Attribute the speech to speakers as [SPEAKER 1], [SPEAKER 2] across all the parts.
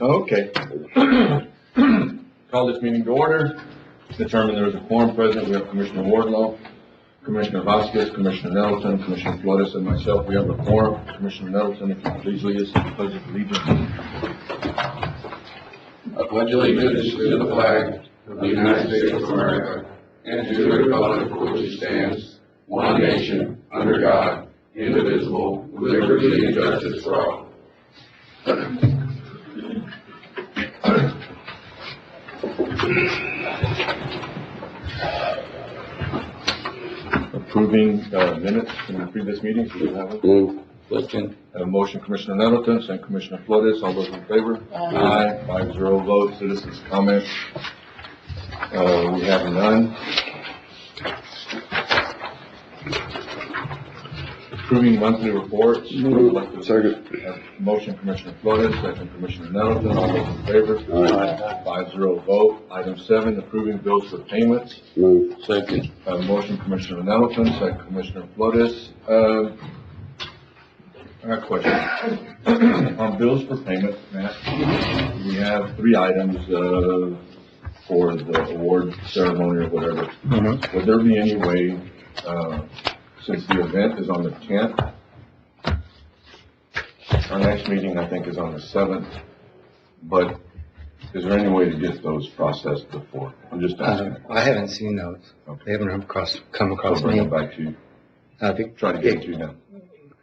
[SPEAKER 1] Okay. Call this meeting to order. Determine there is a quorum present. We have Commissioner Wardlow, Commissioner Vasquez, Commissioner Nettleton, Commissioner Flores, and myself. We have a quorum. Commissioner Nettleton, if you could please lead us in the pledge of allegiance.
[SPEAKER 2] I pledge allegiance to the flag of the United States of America and to the republic for which it stands, one nation, under God, indivisible, with liberty and justice for all.
[SPEAKER 1] Approving minutes from the previous meetings. Do you have it?
[SPEAKER 2] Move. Second.
[SPEAKER 1] A motion, Commissioner Nettleton, second Commissioner Flores. All those in favor? Aye. 5-0 vote. Citizens' comments. We have none. Approving monthly reports.
[SPEAKER 2] Second.
[SPEAKER 1] Motion, Commissioner Flores, second Commissioner Nettleton. All those in favor?
[SPEAKER 2] Aye.
[SPEAKER 1] 5-0 vote. Item 7, approving bills for payments.
[SPEAKER 2] Move. Second.
[SPEAKER 1] Motion, Commissioner Nettleton, second Commissioner Flores. I have a question. On bills for payment, Matt, we have 3 items for the award ceremony or whatever.
[SPEAKER 2] Mm-hmm.
[SPEAKER 1] Would there be any way, since the event is on the 10th, our next meeting I think is on the 7th, but is there any way to get those processed before? I'm just asking.
[SPEAKER 3] I haven't seen those.
[SPEAKER 1] Okay.
[SPEAKER 3] They haven't come across
[SPEAKER 1] I'll bring
[SPEAKER 3] me.
[SPEAKER 1] them back to you.
[SPEAKER 3] Try
[SPEAKER 1] Try to get it to you now.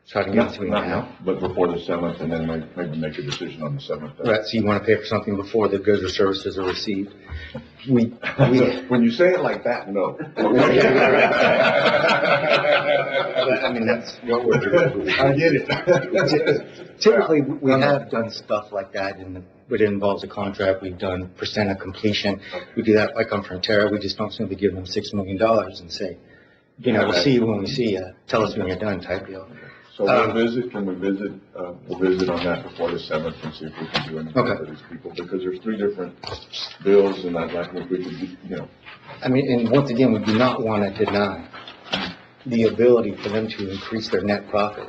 [SPEAKER 3] Try to get it to me
[SPEAKER 1] Not
[SPEAKER 3] now.
[SPEAKER 1] but before the 7th, and then maybe make a decision on the 7th.
[SPEAKER 3] Right, so you want to pay for something before the goods or services are received. We
[SPEAKER 1] When you say it like that, no.
[SPEAKER 3] I mean, that's what we're doing.
[SPEAKER 1] I get it.
[SPEAKER 3] Typically, we have done stuff like that, and it involves a contract. We've done percent of completion. We do that like on Frontera. We just don't simply give them $6 million and say, you know, we'll see you when we see you. Tell us when you're done type deal.
[SPEAKER 1] So we'll visit, can we visit, we'll visit on that before the 7th and see if we can do anything for these people, because there's 3 different bills, and I'd like if we could,
[SPEAKER 3] I mean, and once again, we do not want to deny the ability for them to increase their net profit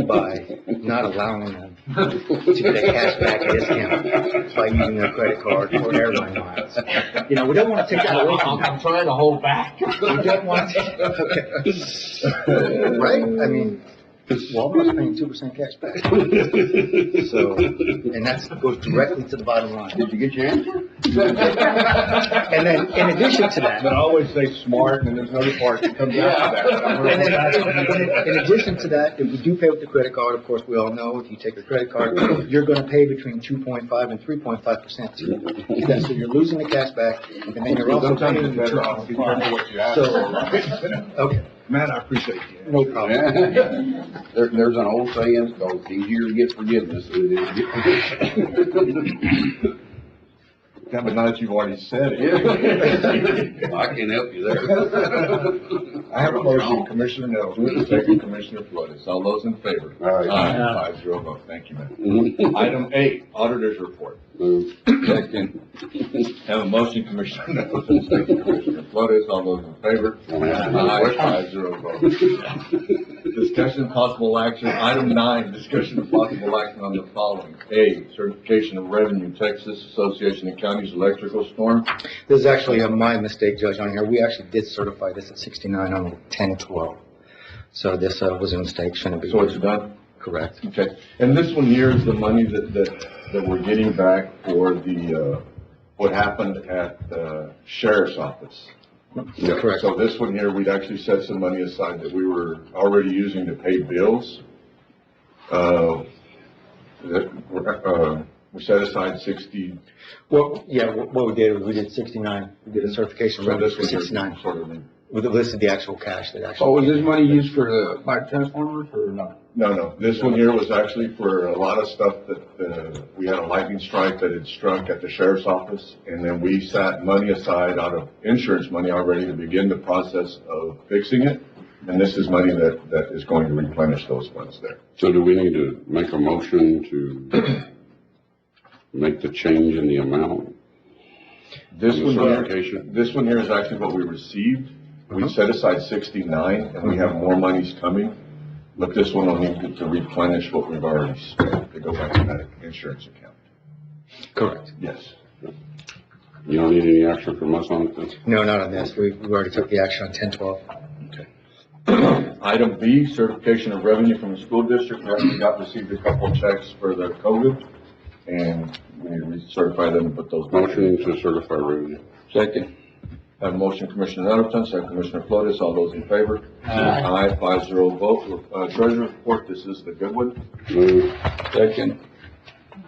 [SPEAKER 3] by not allowing them to get a cashback discount by using their credit card or airline miles. You know, we don't want to take that away from them.
[SPEAKER 4] I'm trying to hold back.
[SPEAKER 3] We don't want to. Right? I mean, Walmart's paying 2% cash back. So, and that goes directly to the bottom line.
[SPEAKER 2] Did you get your answer?
[SPEAKER 3] And then, in addition to that,
[SPEAKER 1] but I always say smart, and there's another part that comes after that.
[SPEAKER 3] and then, in addition to that, if we do pay with the credit card, of course, we all know if you take a credit card, you're going to pay between 2.5 and 3.5%. So you're losing the cash back, and then you're also
[SPEAKER 1] Sometimes
[SPEAKER 3] paying
[SPEAKER 1] it's
[SPEAKER 3] the
[SPEAKER 1] better off. Be careful what you ask
[SPEAKER 3] So,
[SPEAKER 1] for.
[SPEAKER 3] okay,
[SPEAKER 1] Man, I appreciate you.
[SPEAKER 3] no problem.
[SPEAKER 2] There's an old saying, it's called, it's easier to get forgiveness than it is to get forgiveness.
[SPEAKER 1] Yeah, but now that you've already said it.
[SPEAKER 2] I can help you there.
[SPEAKER 1] I have a motion, Commissioner Nettleton, second Commissioner Flores. All those in favor?
[SPEAKER 2] Aye.
[SPEAKER 1] 5-0 vote. Thank you, man.
[SPEAKER 2] Mhm.
[SPEAKER 1] Item 8, Auditor's Report.
[SPEAKER 2] Move. Second.
[SPEAKER 1] Have a motion, Commissioner Nettleton, second Commissioner Flores. All those in favor? Aye. 5-0 vote. Discussion possible action. Item 9, discussion of possible action on the following. A, certification of revenue, Texas Association of Counties Electrical Storm.
[SPEAKER 3] This is actually my mistake, Judge, on here. We actually did certify this at 69 on 10/12. So this was a mistake, shouldn't be.
[SPEAKER 1] So it's done?
[SPEAKER 3] Correct.
[SPEAKER 1] Okay. And this one here is the money that we're getting back for the, what happened at the sheriff's office.
[SPEAKER 3] Yeah, correct.
[SPEAKER 1] So this one here, we'd actually set some money aside that we were already using to pay bills. We set aside 60.
[SPEAKER 3] Well, yeah, what we did was we did 69. We did a certification
[SPEAKER 1] So
[SPEAKER 3] run
[SPEAKER 1] this
[SPEAKER 3] for
[SPEAKER 1] was
[SPEAKER 3] 69.
[SPEAKER 1] sort of.
[SPEAKER 3] We listed the actual cash that actually.
[SPEAKER 2] Oh, was this money used for the fire transformers or not?
[SPEAKER 1] No. This one here was actually for a lot of stuff that we had a lightning strike that had struck at the sheriff's office, and then we set money aside out of insurance money already to begin the process of fixing it. And this is money that is going to replenish those funds there.
[SPEAKER 5] So do we need to make a motion to make the change in the amount?
[SPEAKER 1] This
[SPEAKER 5] The
[SPEAKER 1] one
[SPEAKER 5] certification?
[SPEAKER 1] this one here is actually what we received. We set aside 69, and we have more monies coming. But this one will need to replenish what we've already spent to go back to that insurance account.
[SPEAKER 3] Correct.
[SPEAKER 1] Yes.
[SPEAKER 5] You don't need any action from us on this?
[SPEAKER 3] No, not on this. We already took the action on 1012.
[SPEAKER 1] Item B, certification of revenue from the school district. We actually received a couple of checks for the COVID, and we need to recertify them and put those back.
[SPEAKER 5] Motion to certify revenue.
[SPEAKER 2] Second.
[SPEAKER 1] Have a motion, Commissioner Nettleton, second Commissioner Flores. All those in favor? Aye. 5-0 vote. Treasurer report, this is the good one.
[SPEAKER 5] Move.
[SPEAKER 2] Second.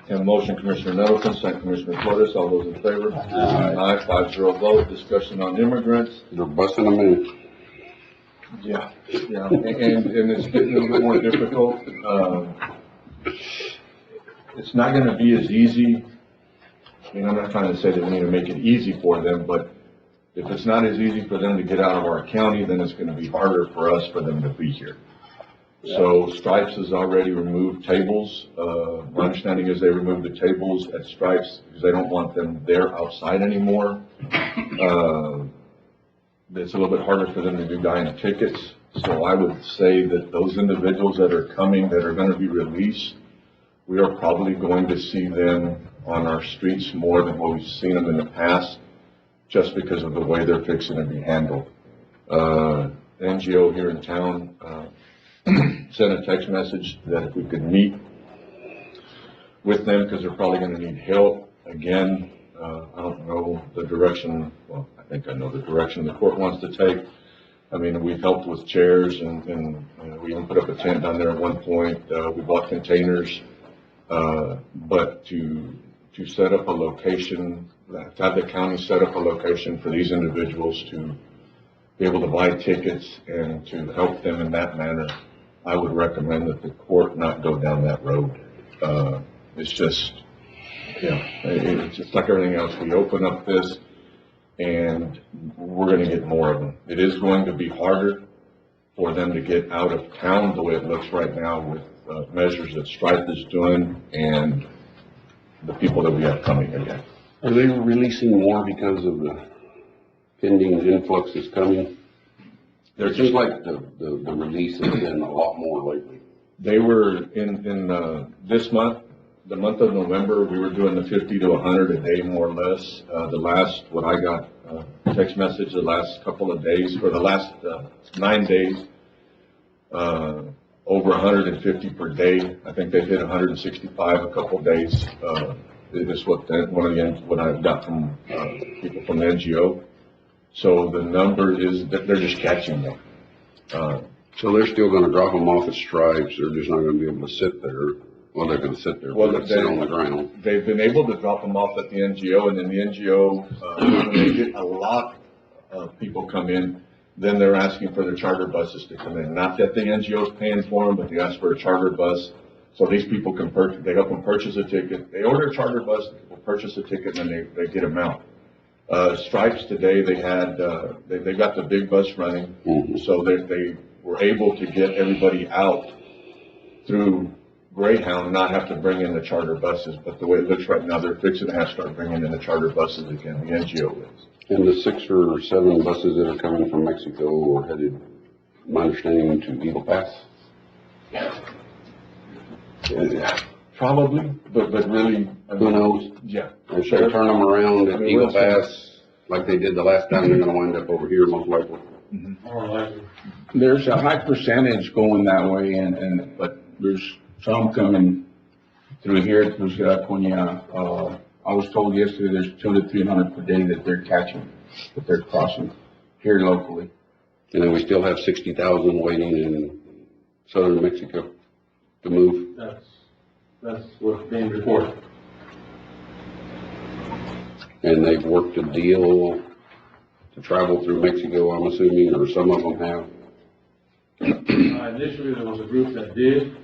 [SPEAKER 1] Have a motion, Commissioner Nettleton, second Commissioner Flores. All those in favor? Aye. 5-0 vote. Discussion on immigrants.
[SPEAKER 5] They're busting them in.
[SPEAKER 1] Yeah, and it's getting a little bit more difficult. It's not gonna be as easy. I mean, I'm not trying to say that we need to make it easy for them, but if it's not as easy for them to get out of our county, then it's gonna be harder for us for them to be here. So Stripes has already removed tables. My understanding is they removed the tables at Stripes because they don't want them there outside anymore. It's a little bit harder for them to do buying tickets. So I would say that those individuals that are coming, that are going to be released, we are probably going to see them on our streets more than what we've seen them in the past, just because of the way they're fixing to be handled. The NGO here in town sent a text message that if we could meet with them, because they're probably going to need help. Again, I don't know the direction, well, I think I know the direction the court wants to take. I mean, we've helped with chairs and we even put up a tent down there at one point. We bought containers, but to set up a location, to have the county set up a location for these individuals to be able to buy tickets and to help them in that manner, I would recommend that the court not go down that road. It's just, it's just like everything else. We open up this and we're going to get more of them. It is going to be harder for them to get out of town the way it looks right now with measures that Stripe is doing and the people that we have coming again.
[SPEAKER 5] Are they releasing more because of the pending influx that's coming? It seems like the release has been a lot more lately.
[SPEAKER 1] They were in this month, the month of November, we were doing the 50 to 100 a day, more or less. The last, what I got, text message the last couple of days, or the last 9 days, over 150 per day. I think they hit 165 a couple of days. Is what I got from people from the NGO. So the number is that they're just catching them.
[SPEAKER 5] So they're still going to drop them off at Stripes. They're just not going to be able to sit there. Well, they're going to sit there,
[SPEAKER 1] well,
[SPEAKER 5] sit on the ground.
[SPEAKER 1] They've been able to drop them off at the NGO, and then the NGO, when they get a lot of people come in, then they're asking for the charter buses to come in. Not that the NGO is paying for them, but they ask for a charter bus. So these people can they help them purchase a ticket. They order a charter bus, people purchase a ticket, and then they get them out. Stripes today, they had, they got the big bus running.
[SPEAKER 5] Mm-hmm.
[SPEAKER 1] So they were able to get everybody out through Greyhound and not have to bring in the charter buses. But the way it looks right now, they're fixing to have to start bringing in the charter buses again. The NGO is.
[SPEAKER 5] And the 6 or 7 buses that are coming from Mexico are headed, my understanding, to Eagle Pass?
[SPEAKER 1] Yeah, probably, but really,
[SPEAKER 5] Who knows?
[SPEAKER 1] Yeah.
[SPEAKER 5] If they turn them around at Eagle Pass, like they did the last time, they're going to wind up over here most likely.
[SPEAKER 1] Mm-hmm.
[SPEAKER 2] There's a high percentage going that way, but there's some coming through here through Ciudad Acuña. I was told yesterday there's 200 to 300 per day that they're catching, that they're crossing here locally.
[SPEAKER 5] And then we still have 60,000 waiting in southern Mexico to move.
[SPEAKER 4] That's what's being reported.
[SPEAKER 5] And they've worked a deal to travel through Mexico, I'm assuming, or some of them have.
[SPEAKER 4] Initially, there was a group that did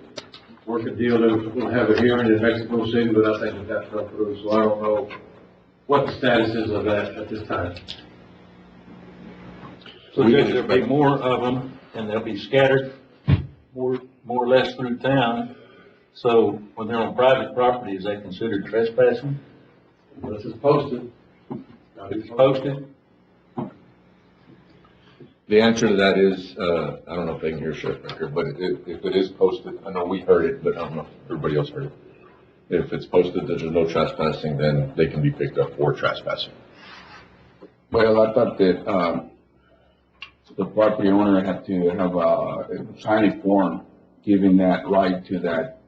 [SPEAKER 4] work a deal that was going to have a hearing in Mexico City, but I think that fell through, so I don't know what the status is of that at this time.
[SPEAKER 6] So there'll be more of them, and they'll be scattered more or less through town. So when they're on private property, is that considered trespassing?
[SPEAKER 4] This is posted.
[SPEAKER 6] It's posted?
[SPEAKER 1] The answer to that is, I don't know if they can hear Sheriff Becker, but if it is posted, I know we heard it, but I don't know if everybody else heard it. If it's posted that there's no trespassing, then they can be picked up for trespassing.
[SPEAKER 2] Well, I thought that, the property owner had to have sign a form giving that right to that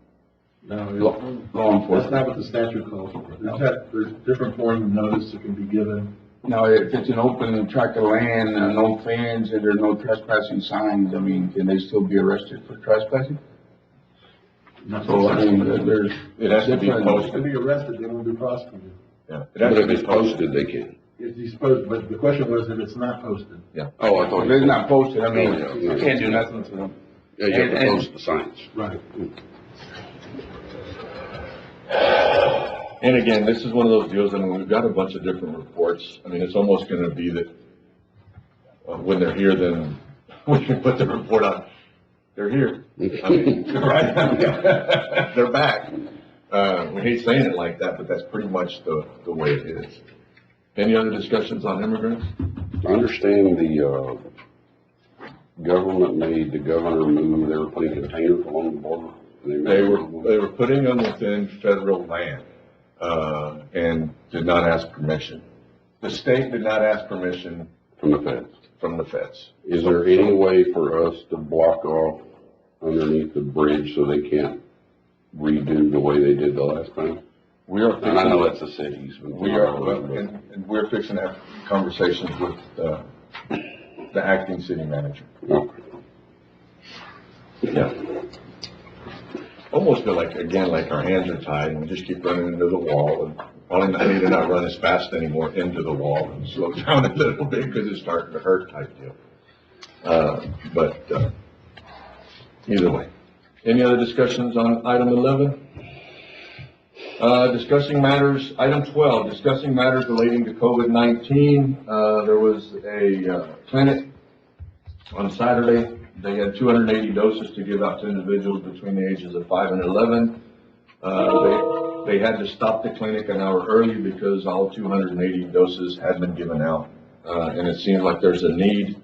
[SPEAKER 2] law
[SPEAKER 7] That's
[SPEAKER 2] enforcement.
[SPEAKER 7] not what the statute calls for. There's different forms of notice that can be given.
[SPEAKER 2] Now, if it's an open tract of land, no fence, and there's no trespassing signs, I mean, can they still be arrested for trespassing? So, I mean, there's.
[SPEAKER 1] It has to be
[SPEAKER 2] different-
[SPEAKER 1] posted.
[SPEAKER 7] To be arrested, they won't be prosecuted.
[SPEAKER 1] Yeah. It
[SPEAKER 5] But
[SPEAKER 1] has to
[SPEAKER 5] if
[SPEAKER 1] be
[SPEAKER 5] it's posted, they can.
[SPEAKER 7] If you suppose, but the question was if it's not posted.
[SPEAKER 5] Oh, I thought.
[SPEAKER 2] If it's not posted, I mean,
[SPEAKER 5] Oh, yeah.
[SPEAKER 2] you can't do nothing to them.
[SPEAKER 5] Yeah, you have to
[SPEAKER 2] and-
[SPEAKER 5] post the signs.
[SPEAKER 7] Right.
[SPEAKER 1] And again, this is one of those deals, I mean, we've got a bunch of different reports. I mean, it's almost gonna be that, when they're here, then we can put the report on. They're here. I mean, right? They're back. We hate saying it like that, but that's pretty much the way it is. Any other discussions on immigrants?
[SPEAKER 5] I understand the, government made the governor move, they were putting containers along the border.
[SPEAKER 1] They were putting them within federal land, and did not ask permission. The state did not ask permission
[SPEAKER 5] From the feds.
[SPEAKER 1] from the feds.
[SPEAKER 5] Is there any way for us to block off underneath the bridge so they can't redo the way they did the last time?
[SPEAKER 1] We are
[SPEAKER 5] And I know
[SPEAKER 1] fixing,
[SPEAKER 5] that's the cities. but-
[SPEAKER 1] we are, and we're fixing to have conversations with, the acting city manager.
[SPEAKER 5] Okay.
[SPEAKER 1] Yeah. Almost feel like, again, like our hands are tied and we just keep running into the wall, and probably I need to not run as fast anymore into the wall and slow down a little bit because it's starting to hurt type deal. But either way. Any other discussions on item 11? Discussing matters, item 12, discussing matters relating to COVID-19. There was a clinic on Saturday. They had 280 doses to give out to individuals between the ages of 5 and 11. They had to stop the clinic an hour early because all 280 doses had been given out. And it seems like there's a need.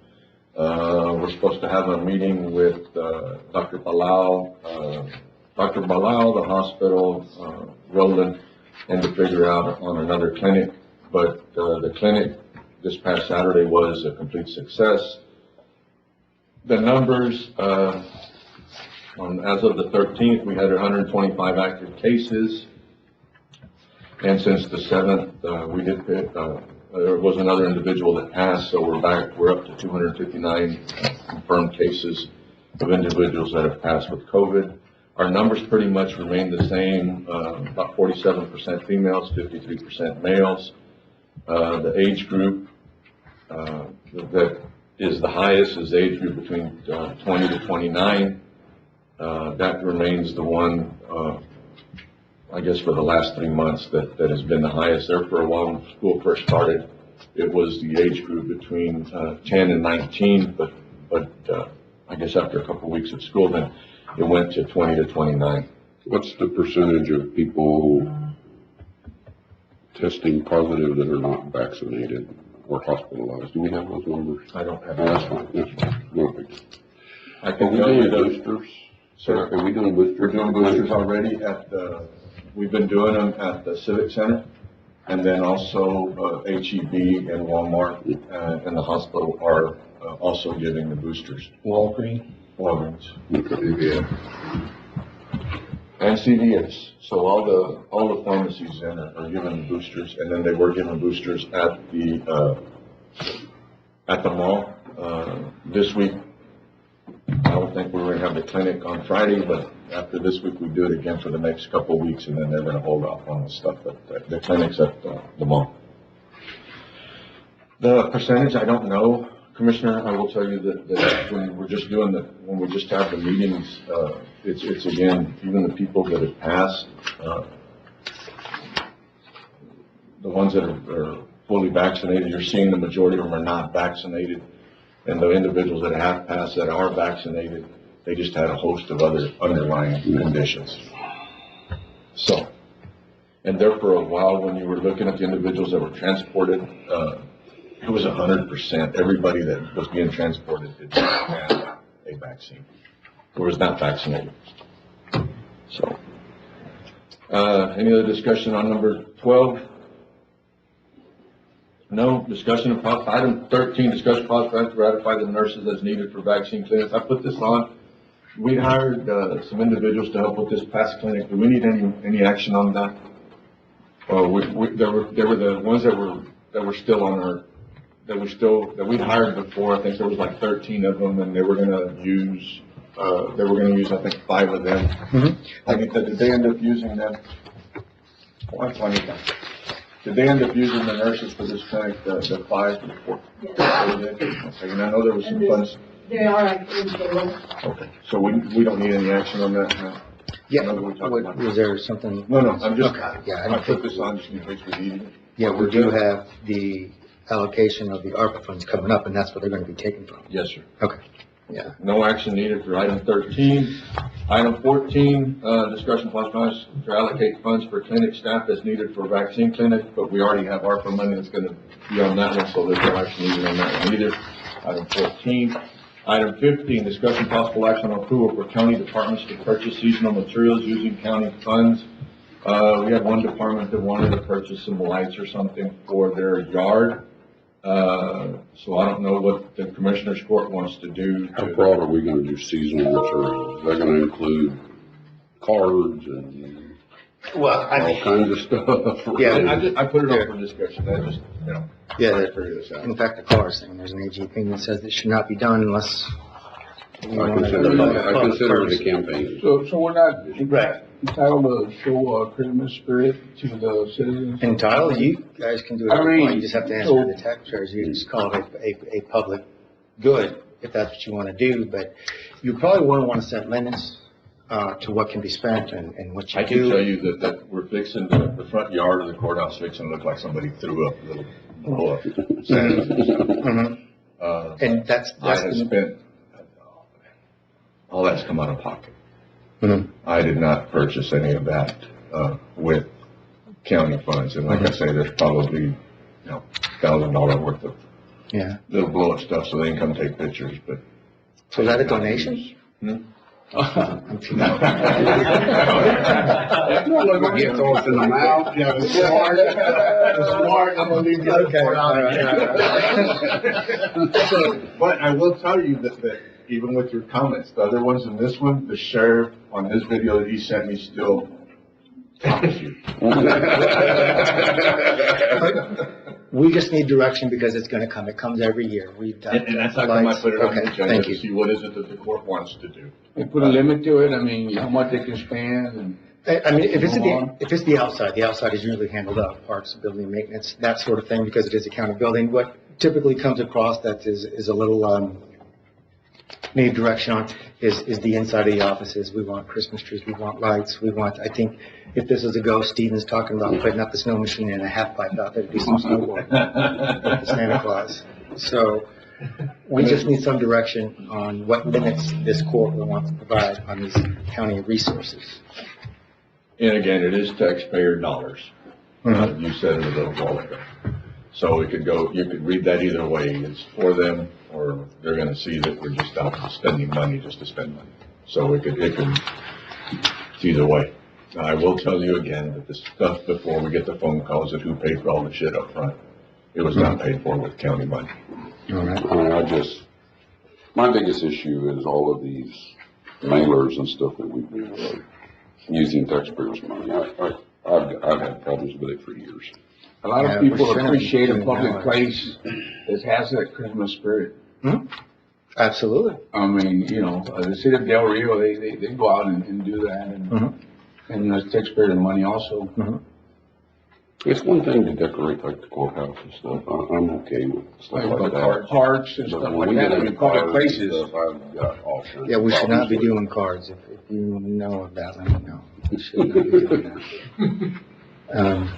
[SPEAKER 1] We're supposed to have a meeting with Dr. Palau, the hospital, Roland, and to figure out on another clinic. But the clinic this past Saturday was a complete success. The numbers, as of the 13th, we had 125 active cases. And since the 7th, we did pick, there was another individual that passed, so we're up to 259 confirmed cases of individuals that have passed with COVID. Our numbers pretty much remain the same, about 47% females, 53% males. The age group that is the highest is the age group between 20 to 29. That remains the one, I guess for the last 3 months that has been the highest there. For a while when school first started, it was the age group between 10 and 19, but I guess after a couple of weeks of school, then it went to 20 to 29.
[SPEAKER 5] What's the percentage of people testing positive that are not vaccinated or hospitalized? Do we have those numbers?
[SPEAKER 1] I don't have
[SPEAKER 5] Oh, that's
[SPEAKER 1] that.
[SPEAKER 5] fine, that's fine. No big deal.
[SPEAKER 1] I
[SPEAKER 5] Are
[SPEAKER 1] can
[SPEAKER 5] we
[SPEAKER 1] tell you
[SPEAKER 5] doing
[SPEAKER 1] that,
[SPEAKER 5] boosters?
[SPEAKER 1] sir,
[SPEAKER 5] Are we doing boosters?
[SPEAKER 1] we're doing boosters already at the, we've been doing them at the Civic Center, and then also HEB and Walmart and the hospital are also giving the boosters. Walgreens.
[SPEAKER 5] Okay.
[SPEAKER 1] And CVS. So all the pharmacies then are giving the boosters, and then they were giving boosters at the mall. This week, I don't think we're gonna have the clinic on Friday, but after this week, we do it again for the next couple of weeks, and then they're gonna hold off on the stuff at the clinics at the mall. The percentage, I don't know, Commissioner. I will tell you that when we're just doing when we just have the meetings, it's again, even the people that have passed, the ones that are fully vaccinated, you're seeing the majority of them are not vaccinated. And the individuals that have passed that are vaccinated, they just had a host of other underlying conditions. So, and there for a while, when you were looking at the individuals that were transported, it was 100%. Everybody that was being transported did not have a vaccine or was not vaccinated. So, Any other discussion on number 12? No. Discussion of item 13, discussion of possible action to ratify the nurses as needed for vaccine clinics. I put this on. We hired, some individuals to help with this past clinic. Do we need any action on that? There were the ones that were still on our, that we'd hired before. I think there was like 13 of them, and they were gonna use, I think 5 of them. I think that, did they end up using them? What's funny? Did they end up using the nurses for this clinic, the 5 before?
[SPEAKER 8] Yes.
[SPEAKER 1] Okay, and I know there was some funds.
[SPEAKER 8] They are actually stable.
[SPEAKER 1] Okay, so we don't need any action on that now?
[SPEAKER 3] Yeah,
[SPEAKER 1] I know that we talked about
[SPEAKER 3] was there something?
[SPEAKER 1] No, I'm just,
[SPEAKER 3] Okay, yeah,
[SPEAKER 1] I put this on just in case we need it.
[SPEAKER 3] Yeah, we do have the allocation of the ARPA funds coming up, and that's where they're gonna be taken from.
[SPEAKER 1] Yes, sir.
[SPEAKER 3] Okay, yeah.
[SPEAKER 1] No action needed for item 13. Item 14, discussion possible action to allocate funds for clinic staff as needed for vaccine clinic, but we already have ARPA money that's gonna be on that one, so there's no action needed on that one either. Item 14. Item 15, discussion possible action on approval for county departments to purchase seasonal materials using county funds. We had one department that wanted to purchase some lights or something for their yard. So I don't know what the commissioner's court wants to do.
[SPEAKER 5] How broad are we gonna do seasonal materials? They're gonna include cards and all kinds of stuff.
[SPEAKER 3] Yeah,
[SPEAKER 1] I put it up for discussion. I just,
[SPEAKER 3] yeah,
[SPEAKER 1] figure this out.
[SPEAKER 3] in fact, the cars thing, there's an AG thing that says it should not be done unless you
[SPEAKER 5] I
[SPEAKER 3] want
[SPEAKER 5] consider it
[SPEAKER 3] to.
[SPEAKER 5] a campaign.
[SPEAKER 2] So we're not
[SPEAKER 3] Right.
[SPEAKER 2] entitled to show Christmas spirit to the citizens?
[SPEAKER 3] Entitled, you guys can do it.
[SPEAKER 2] I mean,
[SPEAKER 3] You just have to answer to the tax treasurer. You just call it a public good, if that's what you want to do, but you probably wouldn't want to set limits to what can be spent and what you
[SPEAKER 1] I can
[SPEAKER 3] do.
[SPEAKER 1] tell you that we're fixing the front yard of the courthouse fixing to look like somebody threw up little blow up.
[SPEAKER 3] Mhm. And that's
[SPEAKER 1] I have
[SPEAKER 3] the,
[SPEAKER 1] spent, all that's come out of pocket.
[SPEAKER 3] Mhm.
[SPEAKER 1] I did not purchase any of that, with county funds. And like I say, there's probably, $1,000 worth of
[SPEAKER 3] yeah.
[SPEAKER 1] little blow up stuff so they can come take pictures, but.
[SPEAKER 3] So is that a donation?
[SPEAKER 1] Hmm?
[SPEAKER 3] I'm too-
[SPEAKER 5] Get those in the mouth.
[SPEAKER 1] Yeah, the smart, I'm gonna leave the other part out. So, but I will tell you that even with your comments, the other ones in this one, the sheriff on his video that he sent me still tops you.
[SPEAKER 3] We just need direction because it's gonna come. It comes every year. We've done.
[SPEAKER 1] And that's how come I put it on the
[SPEAKER 3] Okay,
[SPEAKER 1] agenda
[SPEAKER 3] thank
[SPEAKER 1] to
[SPEAKER 3] you.
[SPEAKER 1] see what is it that the court wants to do.
[SPEAKER 2] They put a limit to it, I mean, how much they can spend and.
[SPEAKER 3] I mean, if it's the outside is usually handled out, parks, building maintenance, that sort of thing, because it is a county building. What typically comes across that is a little, need direction on is the inside of the offices. We want Christmas trees, we want lights, I think if this is a go, Steven's talking about putting up the snow machine and a half pipe out there to do some snowboarding. with Santa Claus. So we just need some direction on what limits this court will want to provide on these county resources.
[SPEAKER 1] And again, it is taxpayer dollars. You said it a little while ago. So it could go, you could read that either way. It's for them, or they're gonna see that we're just out spending money just to spend money. So it could, it's either way. Now, I will tell you again that the stuff before we get the phone calls that who paid for all the shit up front, it was not paid for with county money.
[SPEAKER 3] All right.
[SPEAKER 5] I mean, my biggest issue is all of these mailers and stuff that we've been using taxpayers' money. I've had problems with it for years.
[SPEAKER 2] A lot
[SPEAKER 3] Yeah,
[SPEAKER 2] of people
[SPEAKER 3] we're
[SPEAKER 2] appreciate a
[SPEAKER 3] spending
[SPEAKER 2] public
[SPEAKER 3] $2
[SPEAKER 2] place that has that Christmas spirit.
[SPEAKER 3] Absolutely.
[SPEAKER 2] I mean, the city of Del Rio, they go out and do that and it's taxpayer money also.
[SPEAKER 5] It's one thing to decorate like the courthouse and stuff. I'm okay with stuff like that.
[SPEAKER 2] Parks and
[SPEAKER 5] But
[SPEAKER 2] stuff
[SPEAKER 5] when
[SPEAKER 2] like
[SPEAKER 5] we
[SPEAKER 2] that,
[SPEAKER 5] get
[SPEAKER 2] I mean,
[SPEAKER 5] into
[SPEAKER 2] public
[SPEAKER 5] cars and
[SPEAKER 2] places.
[SPEAKER 5] stuff, I've got all kinds
[SPEAKER 3] Yeah,
[SPEAKER 5] of
[SPEAKER 3] we should not be
[SPEAKER 5] problems with
[SPEAKER 3] doing cards. If you know of that, let me know. We should not be doing that.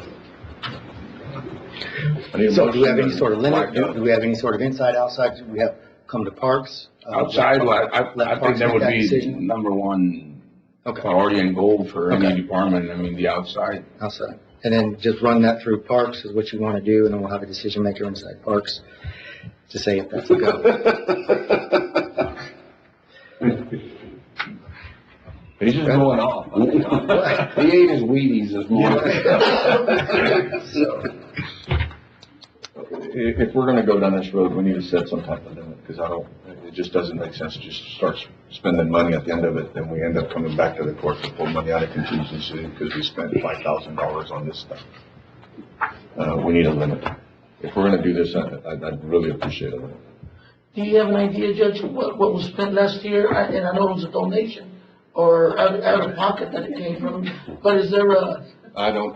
[SPEAKER 3] So do we have any sort of limit? Do we have any sort of inside, outside? Do we have come to parks?
[SPEAKER 2] Outside, well, I
[SPEAKER 3] Let
[SPEAKER 2] think
[SPEAKER 3] parks
[SPEAKER 2] that
[SPEAKER 3] make
[SPEAKER 2] would
[SPEAKER 3] that
[SPEAKER 2] be
[SPEAKER 3] decision?
[SPEAKER 2] number one
[SPEAKER 3] Okay,
[SPEAKER 2] priority and goal for
[SPEAKER 3] Okay.
[SPEAKER 2] any department. I mean, the outside.
[SPEAKER 3] outside. And then just run that through parks is what you want to do, and then we'll have a decision maker inside parks to say if that's a go.
[SPEAKER 1] He's just going off.
[SPEAKER 2] He ate his Wheaties this morning.
[SPEAKER 1] If we're gonna go down this road, we need to set some type of limit, because it just doesn't make sense to just start spending money at the end of it, then we end up coming back to the court to pull money out of contingency because we spent $5,000 on this stuff. We need a limit. If we're gonna do this, I'd really appreciate a limit.
[SPEAKER 9] Do you have an idea, Judge, what was spent last year? And I know it was a donation or out of pocket that it came from, but is there a?
[SPEAKER 1] I don't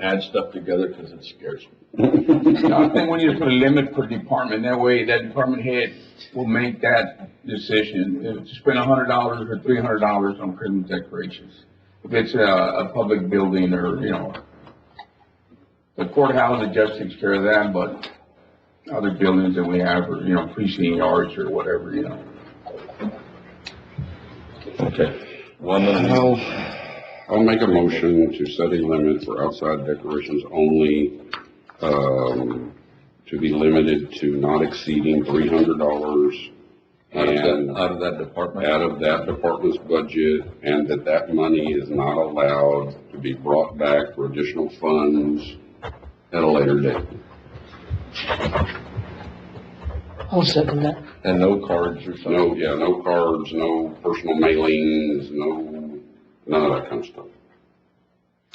[SPEAKER 1] add stuff together because it scares me.
[SPEAKER 2] I think we need to put a limit per department. That way, that department head will make that decision. If to spend $100 or $300 on Christmas decorations. If it's a public building or, the courthouse, the judge takes care of that, but other buildings that we have, or, precinct yards or whatever,
[SPEAKER 1] Okay.
[SPEAKER 5] I'll make a motion to set a limit for outside decorations only, to be limited to not exceeding $300
[SPEAKER 1] Out of that department?
[SPEAKER 5] out of that department's budget, and that money is not allowed to be brought back for additional funds at a later date.
[SPEAKER 9] I'll second that.
[SPEAKER 1] And no cards or something?
[SPEAKER 5] No cards, no personal mailings, none of that kind of stuff.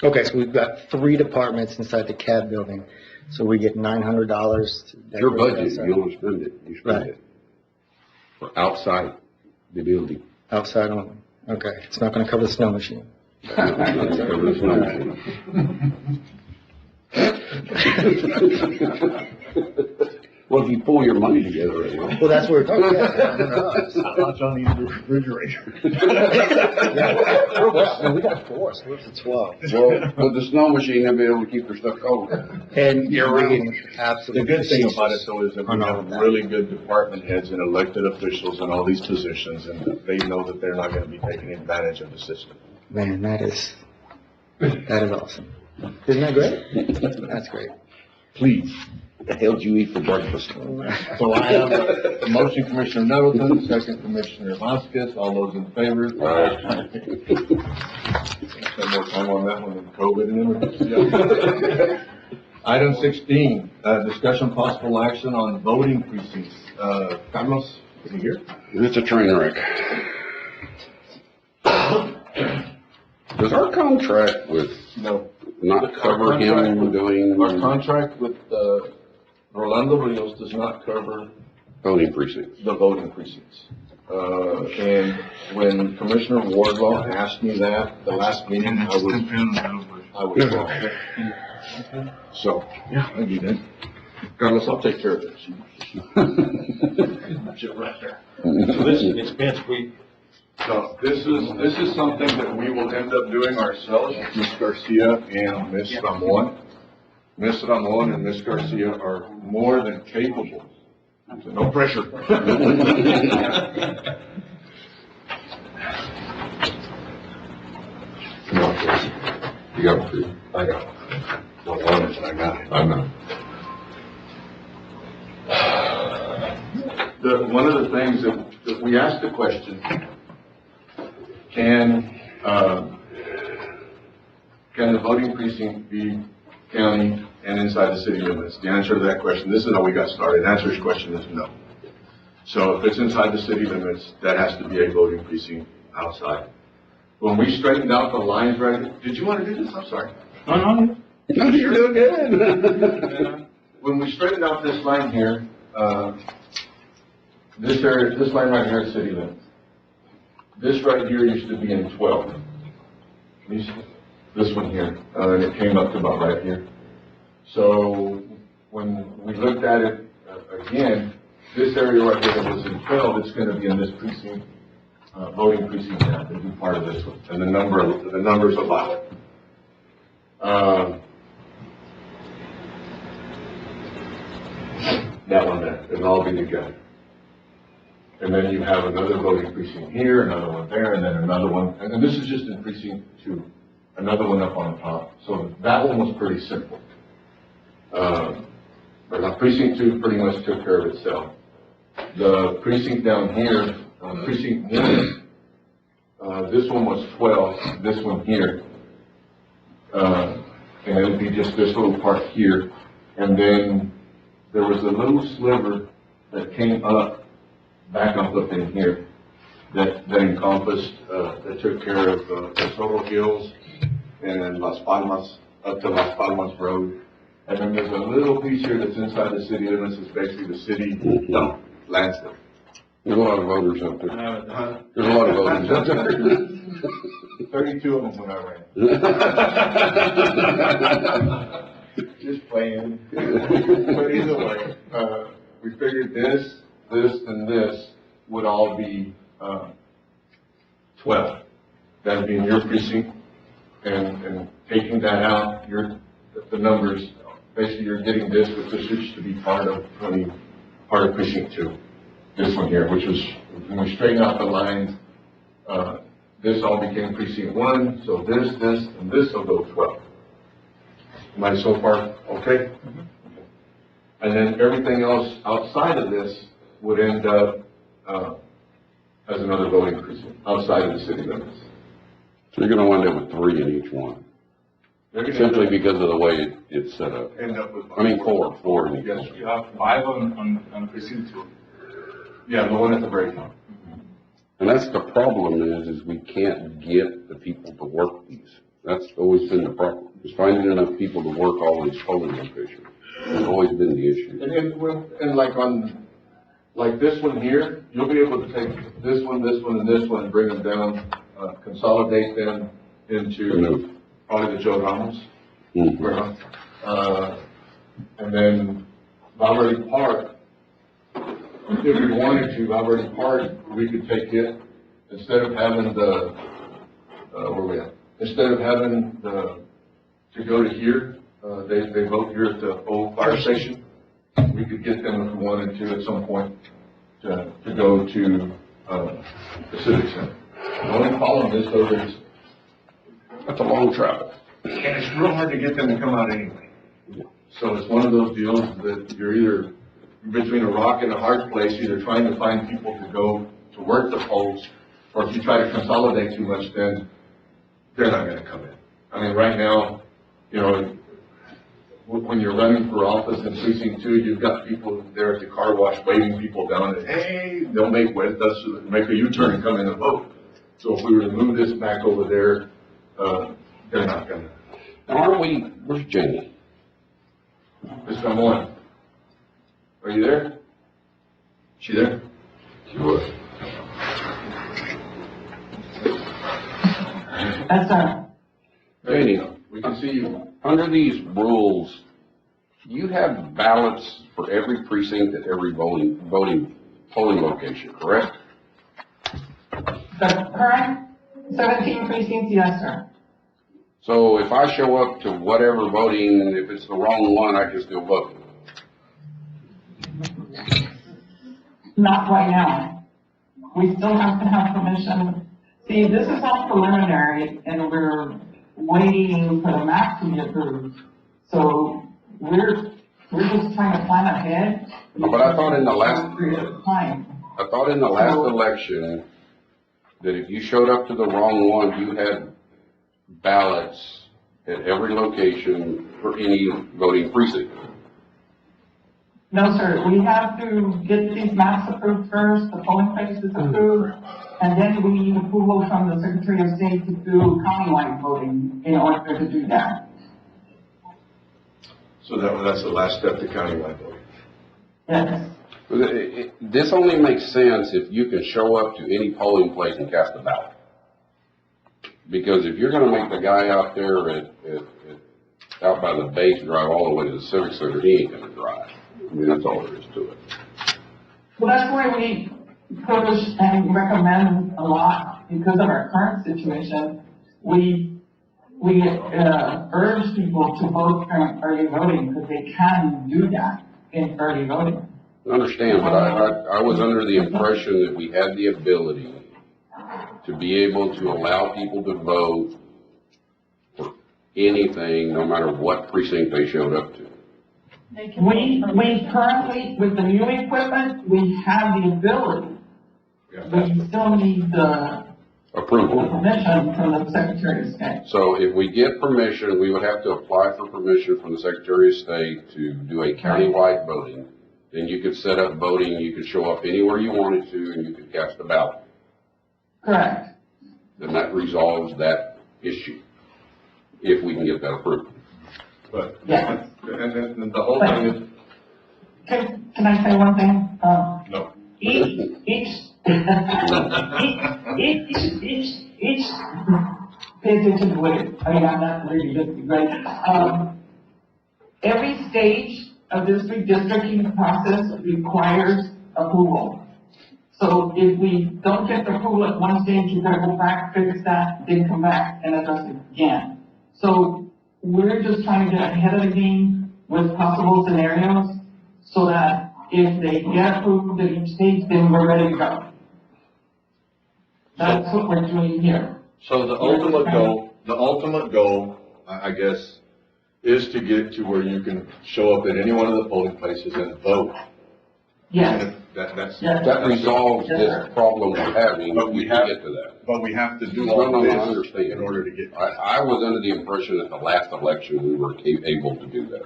[SPEAKER 3] Okay, so we've got 3 departments inside the CAB building, so we get $900. to
[SPEAKER 5] Your
[SPEAKER 3] decorate
[SPEAKER 5] budget,
[SPEAKER 3] outside.
[SPEAKER 5] you don't spend it, you spend
[SPEAKER 3] Right.
[SPEAKER 5] it. For outside the building.
[SPEAKER 3] Outside only. Okay, it's not gonna cover the snow machine.
[SPEAKER 5] Well, if you pull your money together, it will.
[SPEAKER 3] Well, that's what we're talking about.
[SPEAKER 7] How much on the refrigerator?
[SPEAKER 3] Yeah, we got 4, so we're up to 12.
[SPEAKER 5] Well, with the snow machine, they'll be able to keep their stuff cold.
[SPEAKER 3] And you're reading
[SPEAKER 1] The
[SPEAKER 3] absolutely.
[SPEAKER 1] good thing about it though is that we
[SPEAKER 3] On all
[SPEAKER 1] have
[SPEAKER 3] of that.
[SPEAKER 1] really good department heads and elected officials in all these positions, and they know that they're not gonna be taking advantage of the system.
[SPEAKER 3] Man, that is awesome. Isn't that great? That's great.
[SPEAKER 1] Please.
[SPEAKER 5] What the hell did you eat for breakfast?
[SPEAKER 1] So I have a motion, Commissioner Nettleton, second Commissioner Vasquez, all those in favor? Spend more time on that one than COVID and everything. Item 16, discussion possible action on voting precincts. Carlos, is he here?
[SPEAKER 5] It's a train wreck. Does our contract with
[SPEAKER 1] No.
[SPEAKER 5] not cover him doing
[SPEAKER 1] Our contract with, Rolando Rios does not cover
[SPEAKER 5] voting precincts?
[SPEAKER 1] the voting precincts. And when Commissioner Wardlaw asked me that the last meeting, I was wrong. So, yeah, I do that. Carlos, I'll take care of this. Right there.
[SPEAKER 6] So this is an expense
[SPEAKER 1] So this is something that we will end up doing ourselves, Ms. Garcia and Ms. Ramon. Ms. Ramon and Ms. Garcia are more than capable, so no pressure.
[SPEAKER 5] You got it.
[SPEAKER 1] I got it. Don't want it, but I got it.
[SPEAKER 5] I know.
[SPEAKER 1] One of the things that we asked the question, can the voting precinct be county and inside the city limits? The answer to that question, this is how we got started, the answer to this question is no. So if it's inside the city limits, that has to be a voting precinct outside. When we straightened out the lines right here, did you want to do this? I'm sorry.
[SPEAKER 5] No, you're doing good.
[SPEAKER 1] When we straightened out this line here, this area, this line right here is city limits. This right here used to be in 12. This one here, and it came up to about right here. So when we looked at it again, this area right here that was in 12, it's going to be in this precinct, voting precinct now, to be part of this one, and the numbers allow it. That one there, it'll all be together. And then you have another voting precinct here, another one there, and then another one, and this is just in precinct 2, another one up on top. So that one was pretty simple. But the precinct 2 pretty much took care of itself. The precinct down here, precinct 1, This one was 12, this one here. And it would be just this little part here. And then there was a little sliver that came up, back up in here, that encompassed, that took care of the Soto Hills and Las Palmas, up to Las Palmas Road. And then there's a little piece here that's inside the city limits, it's basically the city dump, landfill.
[SPEAKER 5] There's a lot of voters out there. There's a lot of voters out there.
[SPEAKER 1] 32 of them when I ran. Just playing. But either way, we figured this, and this would all be 12. That would be in your precinct, and taking that out, the numbers, basically you're getting this, but this used to be part of precinct 2. This one here, which was, when we straighten out the lines, this all became precinct 1, so this, and this will go 12. Am I so far okay? Mm-hmm. And then everything else outside of this would end up as another voting precinct, outside of the city limits.
[SPEAKER 5] So you're gonna wind up with 3 in each one, simply because of the way it's set up.
[SPEAKER 1] End up with,
[SPEAKER 5] I mean, 4 in each
[SPEAKER 1] yes,
[SPEAKER 5] one.
[SPEAKER 10] You have 5 on precinct 2.
[SPEAKER 1] yeah, the one at the very top.
[SPEAKER 5] And that's the problem is we can't get the people to work these. That's always been the problem, is finding enough people to work all these polling locations. It's always been the issue.
[SPEAKER 1] And like this one here, you'll be able to take this one, and this one, and bring them down, consolidate them into probably the Joe Ramos.
[SPEAKER 5] Mm-hmm.
[SPEAKER 1] And then Boberty Park, if we wanted to, Boberty Park, we could take it, instead of having to go to here, they vote here at the old fire station. We could get them if we wanted to at some point to go to the Civic Center. The only problem is though,
[SPEAKER 5] That's a long travel.
[SPEAKER 1] and it's real hard to get them to come out anyway. So it's one of those deals that you're either between a rock and a hard place, either trying to find people to go to work the polls, or if you try to consolidate too much, then they're not gonna come in. I mean, right now, you know, when you're running for office in precinct 2, you've got people there at the car wash waving people down and, hey, they'll make a U-turn and come in and vote. So if we were to move this back over there, they're not gonna.
[SPEAKER 5] Now, where's Jamie?
[SPEAKER 1] Ms. Ramon, are you there? She there?
[SPEAKER 5] She was.
[SPEAKER 8] That's all.
[SPEAKER 1] There you go. We can see you.
[SPEAKER 5] Under these rules, you have ballots for every precinct at every polling location, correct?
[SPEAKER 8] The current 17 precincts, yes, sir.
[SPEAKER 5] So if I show up to whatever voting, if it's the wrong one, I can still vote.
[SPEAKER 8] Not right now. We still have to have permission. See, this is all preliminary, and we're waiting for the map to be approved. So we're just trying to plan ahead.
[SPEAKER 5] But I thought in the last,
[SPEAKER 8] time.
[SPEAKER 5] I thought in the last election that if you showed up to the wrong one, you had ballots at every location for any voting precinct.
[SPEAKER 8] No, sir, we have to get these maps approved first, the polling places approved, and then we need approval from the Secretary of State to do countywide voting in order to do that.
[SPEAKER 1] So that's the last step to countywide voting.
[SPEAKER 8] Yes.
[SPEAKER 5] This only makes sense if you can show up to any polling place and cast a ballot. Because if you're gonna make the guy out there out by the base drive all the way to the Civic Center, he ain't gonna drive. I mean, that's all there is to it.
[SPEAKER 8] Well, that's why we push and recommend a lot, because of our current situation. We urge people to vote for early voting, because they can do that in early voting.
[SPEAKER 5] I understand, but I was under the impression that we had the ability to be able to allow people to vote for anything, no matter what precinct they showed up to.
[SPEAKER 8] We currently, with the new equipment, we have the ability.
[SPEAKER 1] Yeah.
[SPEAKER 8] But you still need the
[SPEAKER 5] Approval.
[SPEAKER 8] permission from the Secretary of State.
[SPEAKER 5] So if we get permission, we would have to apply for permission from the Secretary of State to do a countywide voting. Then you could set up voting, you could show up anywhere you wanted to, and you could cast a ballot.
[SPEAKER 8] Correct.
[SPEAKER 5] Then that resolves that issue, if we can get that approved.
[SPEAKER 1] But,
[SPEAKER 8] Yes.
[SPEAKER 1] and the whole thing is,
[SPEAKER 8] Can I say one thing?
[SPEAKER 1] no.
[SPEAKER 8] Each, pay attention to what I mean, I'm not really listening, right? Every stage of this redistricting process requires approval. So if we don't get the approval at one stage, you gotta go back, fix that, then come back and address it again. So we're just trying to get ahead of the game with possible scenarios so that if they get approved at each stage, then we're ready to go. That's what we're doing here.
[SPEAKER 1] So the ultimate goal, I guess, is to get to where you can show up at any one of the polling places and vote.
[SPEAKER 8] Yes,
[SPEAKER 1] That's.
[SPEAKER 8] Yes.
[SPEAKER 5] That resolves
[SPEAKER 8] Yes,
[SPEAKER 5] this
[SPEAKER 8] sir.
[SPEAKER 5] problem we're having,
[SPEAKER 1] But
[SPEAKER 5] if
[SPEAKER 1] we
[SPEAKER 5] we
[SPEAKER 1] have-
[SPEAKER 5] get to that.
[SPEAKER 1] But we have to do
[SPEAKER 5] No,
[SPEAKER 1] all
[SPEAKER 5] no,
[SPEAKER 1] of
[SPEAKER 5] I
[SPEAKER 1] this
[SPEAKER 5] understand.
[SPEAKER 1] in order to get.
[SPEAKER 5] I was under the impression that the last election, we were able to do that.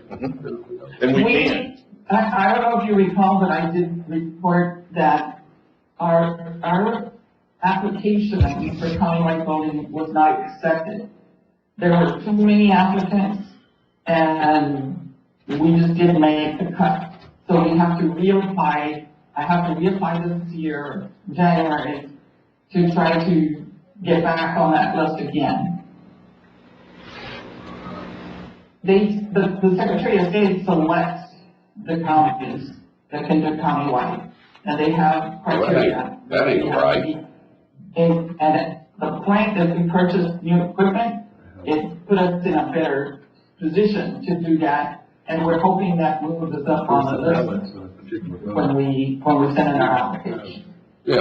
[SPEAKER 1] And we can.
[SPEAKER 8] I don't know if you recall, but I did report that our application for countywide voting was not accepted. There were too many applicants, and we just didn't make the cut. So we have to reapply, I have to reapply this year, January, to try to get back on that list again. The Secretary of State selects the counties that can do countywide, and they have criteria.
[SPEAKER 5] That ain't right.
[SPEAKER 8] And the point that we purchased new equipment, it put us in a better position to do that, and we're hoping that moves us up on the list when we send in our application.
[SPEAKER 5] Yeah,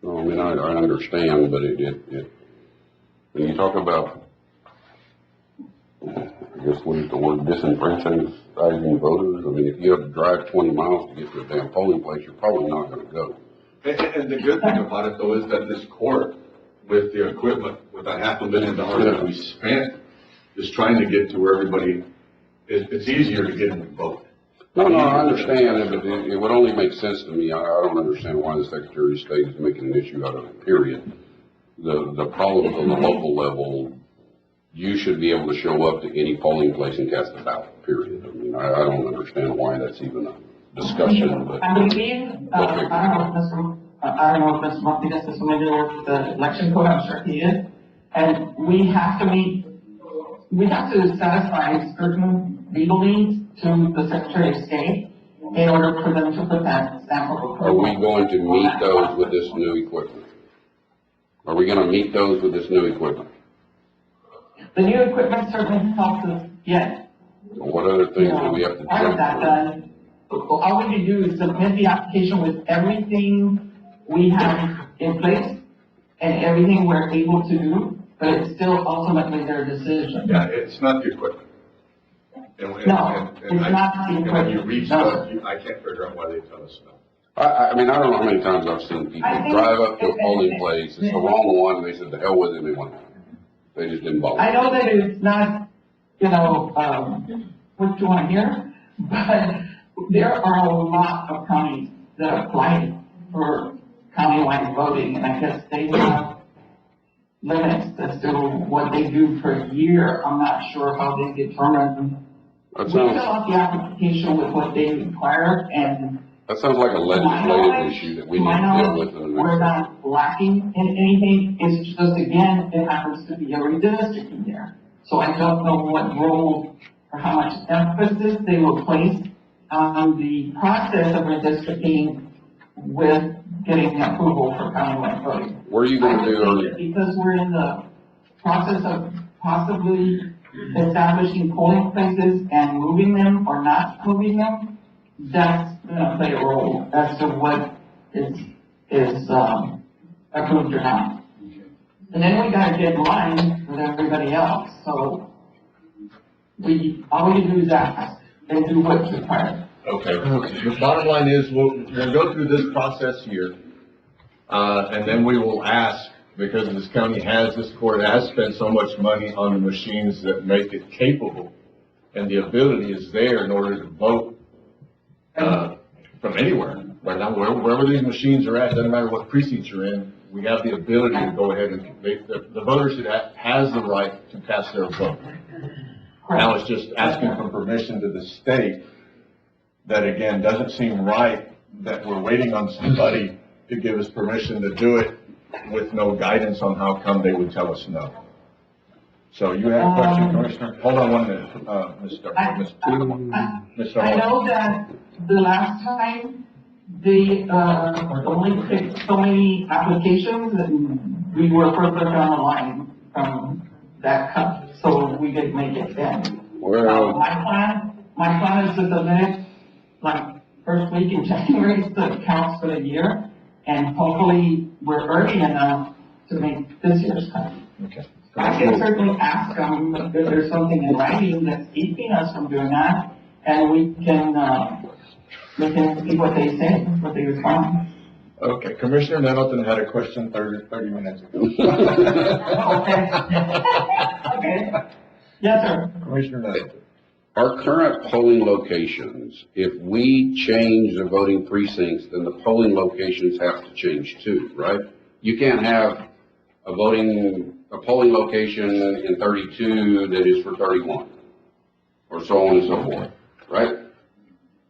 [SPEAKER 5] I mean, I understand, but when you talk about, I guess, what is the word, disenfranchising voters? I mean, if you have to drive 20 miles to get to a damn polling place, you're probably not gonna go.
[SPEAKER 1] And the good thing about it though is that this court, with the equipment, with that $500,000 that we spent, is trying to get to where everybody, it's easier to get them to vote.
[SPEAKER 5] No, I understand it, but it would only make sense to me. I don't understand why the Secretary of State is making an issue out of it, period. The problems on the local level, you should be able to show up to any polling place and cast a ballot, period. I mean, I don't understand why that's even a discussion, but.
[SPEAKER 8] I believe, I don't know if Mr. Martinez is familiar with the election code, I'm sure he is. And we have to satisfy certain legal needs to the Secretary of State in order for them to put that stamp of approval.
[SPEAKER 5] Are we going to meet those with this new equipment? Are we gonna meet those with this new equipment?
[SPEAKER 8] The new equipment certainly helps us get,
[SPEAKER 5] What other things do we have to
[SPEAKER 8] part of
[SPEAKER 5] check
[SPEAKER 8] that
[SPEAKER 5] for?
[SPEAKER 8] done. All we can do is submit the application with everything we have in place and everything we're able to do, but it's still ultimately their decision.
[SPEAKER 1] Yeah, it's not the equipment.
[SPEAKER 8] No, it's not the
[SPEAKER 1] And when you
[SPEAKER 8] equipment.
[SPEAKER 1] reach
[SPEAKER 8] No.
[SPEAKER 1] out, I can't figure out why they tell us no.
[SPEAKER 5] I mean, I don't know how many times I've seen people
[SPEAKER 8] I think-
[SPEAKER 5] drive up to a polling place, it's the wrong one, and they said, the hell with it, and they went home. They just didn't bother.
[SPEAKER 8] I know that it's not, what you want to hear, but there are a lot of counties that apply for countywide voting, and I guess they have limits as to what they do per year. I'm not sure how they determine.
[SPEAKER 5] That
[SPEAKER 8] We fill
[SPEAKER 5] sounds,
[SPEAKER 8] out the application with what they require, and
[SPEAKER 5] that sounds like a
[SPEAKER 8] to my
[SPEAKER 5] legislative
[SPEAKER 8] knowledge-
[SPEAKER 5] issue that we
[SPEAKER 8] to
[SPEAKER 5] need
[SPEAKER 8] my
[SPEAKER 5] to deal
[SPEAKER 8] knowledge,
[SPEAKER 5] with in the
[SPEAKER 8] we're
[SPEAKER 5] next.
[SPEAKER 8] not lacking in anything. It's just, again, it happens to be a redistricting year. So I don't know what role or how much emphasis they will place on the process of redistricting with getting approval for countywide voting.
[SPEAKER 5] What are you
[SPEAKER 8] I
[SPEAKER 5] gonna
[SPEAKER 8] would
[SPEAKER 5] do,
[SPEAKER 8] think that because we're in the process of possibly establishing polling places and moving them or not moving them, that's gonna play a role as to what is approved or not. And then we gotta get in line with everybody else, so all we can do is ask and do what's required.
[SPEAKER 1] Okay. The bottom line is, we'll go through this process here, and then we will ask because this county this court has spent so much money on the machines that make it capable, and the ability is there in order to vote, from anywhere. Right now, wherever these machines are at, doesn't matter what precinct you're in, we have the ability to go ahead and, the voter has the right to cast their vote. Now it's just asking for permission to the state, that again, doesn't seem right that we're waiting on somebody to give us permission to do it with no guidance on how come they would tell us no. So you had a question, Commissioner? Hold on 1 minute, Mr.
[SPEAKER 8] I know that the last time, they, only picked so many applications, and we were further down the line from that cut, so we didn't make it then. My plan is to submit, like, first week in January, so it counts for the year, and hopefully we're early enough to make this year's cut.
[SPEAKER 1] Okay.
[SPEAKER 8] I can certainly ask them if there's something in writing that's keeping us from doing that, and we can see what they say, what they respond.
[SPEAKER 1] Okay, Commissioner Nettleton had a question 30 minutes ago.
[SPEAKER 8] Okay. Okay. Yes, sir.
[SPEAKER 1] Commissioner Nettleton.
[SPEAKER 5] Our current polling locations, if we change the voting precincts, then the polling locations have to change too, right? You can't have a polling location in 32 that is for 31, or so on and so forth, right?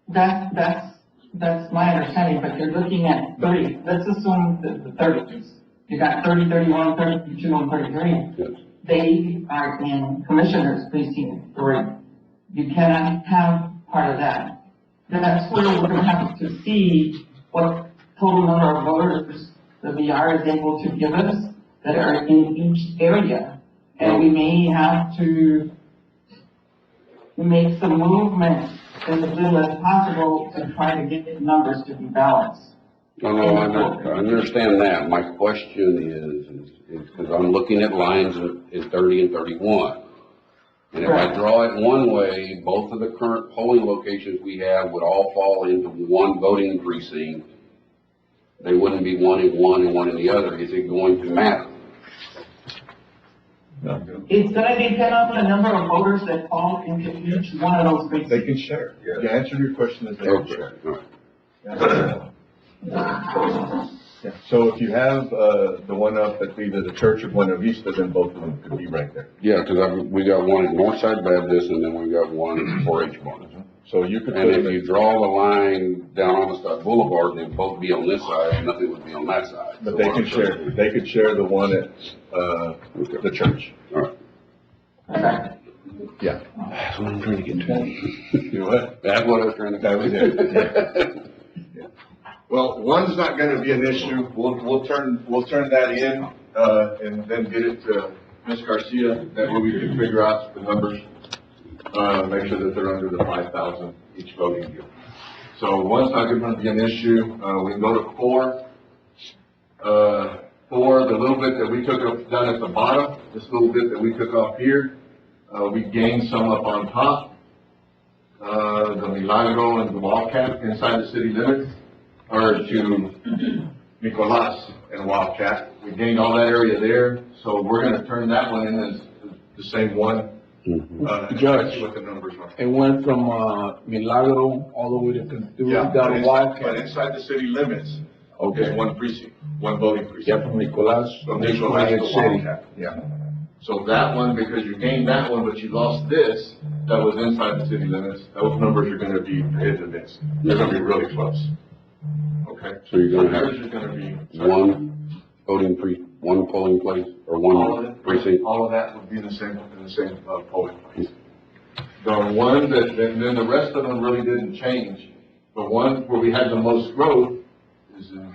[SPEAKER 8] That's my understanding, but you're looking at 30. Let's assume the 30s. You got 30, 31, 32, and 33.
[SPEAKER 5] Yes.
[SPEAKER 8] They are in commissioners precinct 3. You cannot have part of that. That's where we're going to have to see what total number of voters the VR is able to give us that are in each area. And we may have to make some movement as little as possible to try to get the numbers to be balanced.
[SPEAKER 5] No, I understand that. My question is because I'm looking at lines in 30 and 31. And if I draw it one way, both of the current polling locations we have would all fall into one voting precinct. They wouldn't be one in one and one in the other. Is it going to matter?
[SPEAKER 1] No.
[SPEAKER 8] It's going to depend on the number of voters that fall into each one of those precincts.
[SPEAKER 1] They can share. Yeah. The answer to your question is they can share.
[SPEAKER 5] All right.
[SPEAKER 1] Yeah. So if you have the one up at either the Church or Buena Vista, then both of them could be right there.
[SPEAKER 5] Yeah, because we got one at Northside Baptist and then we got one at 4-H one.
[SPEAKER 1] So you could.
[SPEAKER 5] And if you draw the line down Amistad Boulevard, they'd both be on this side and nothing would be on that side.
[SPEAKER 1] But they can share. They could share the one at the Church.
[SPEAKER 5] All right.
[SPEAKER 8] Okay.
[SPEAKER 1] Yeah.
[SPEAKER 5] That's what I'm trying to get to.
[SPEAKER 1] Do what?
[SPEAKER 5] That's what I was trying to
[SPEAKER 1] That was it. Yeah. Well, one's not going to be an issue. We'll turn that in and then get it to Ms. Garcia. That way we can figure out the numbers. Make sure that they're under the 5,000 each voting unit. So one's not going to be an issue. We can go to 4. 4, the little bit that we took up down at the bottom, this little bit that we took off here, we gained some up on top. The Milagro and the Wildcat inside the city limits, or to Nicolas and Wildcat. We gained all that area there, so we're going to turn that one in as the same one.
[SPEAKER 11] Judge,
[SPEAKER 1] what the numbers are.
[SPEAKER 11] it went from Milagro all the way to
[SPEAKER 1] Yeah,
[SPEAKER 11] down to
[SPEAKER 1] but
[SPEAKER 11] Wildcat.
[SPEAKER 1] inside the city limits,
[SPEAKER 11] Okay.
[SPEAKER 1] is one precinct, one voting precinct.
[SPEAKER 11] Yeah, from Nicolas.
[SPEAKER 1] From Nicolas to
[SPEAKER 11] City.
[SPEAKER 1] Wildcat. Yeah. So that one, because you gained that one, but you lost this, that was inside the city limits, those numbers are gonna be hit and miss. They're gonna be really close. Okay?
[SPEAKER 5] So you're gonna
[SPEAKER 1] Yours
[SPEAKER 5] have
[SPEAKER 1] is gonna be.
[SPEAKER 5] one polling place or
[SPEAKER 1] All of
[SPEAKER 5] one
[SPEAKER 1] it,
[SPEAKER 5] precinct?
[SPEAKER 1] all of that would be in the same polling place. The one and then the rest of them really didn't change. The one where we had the most growth is in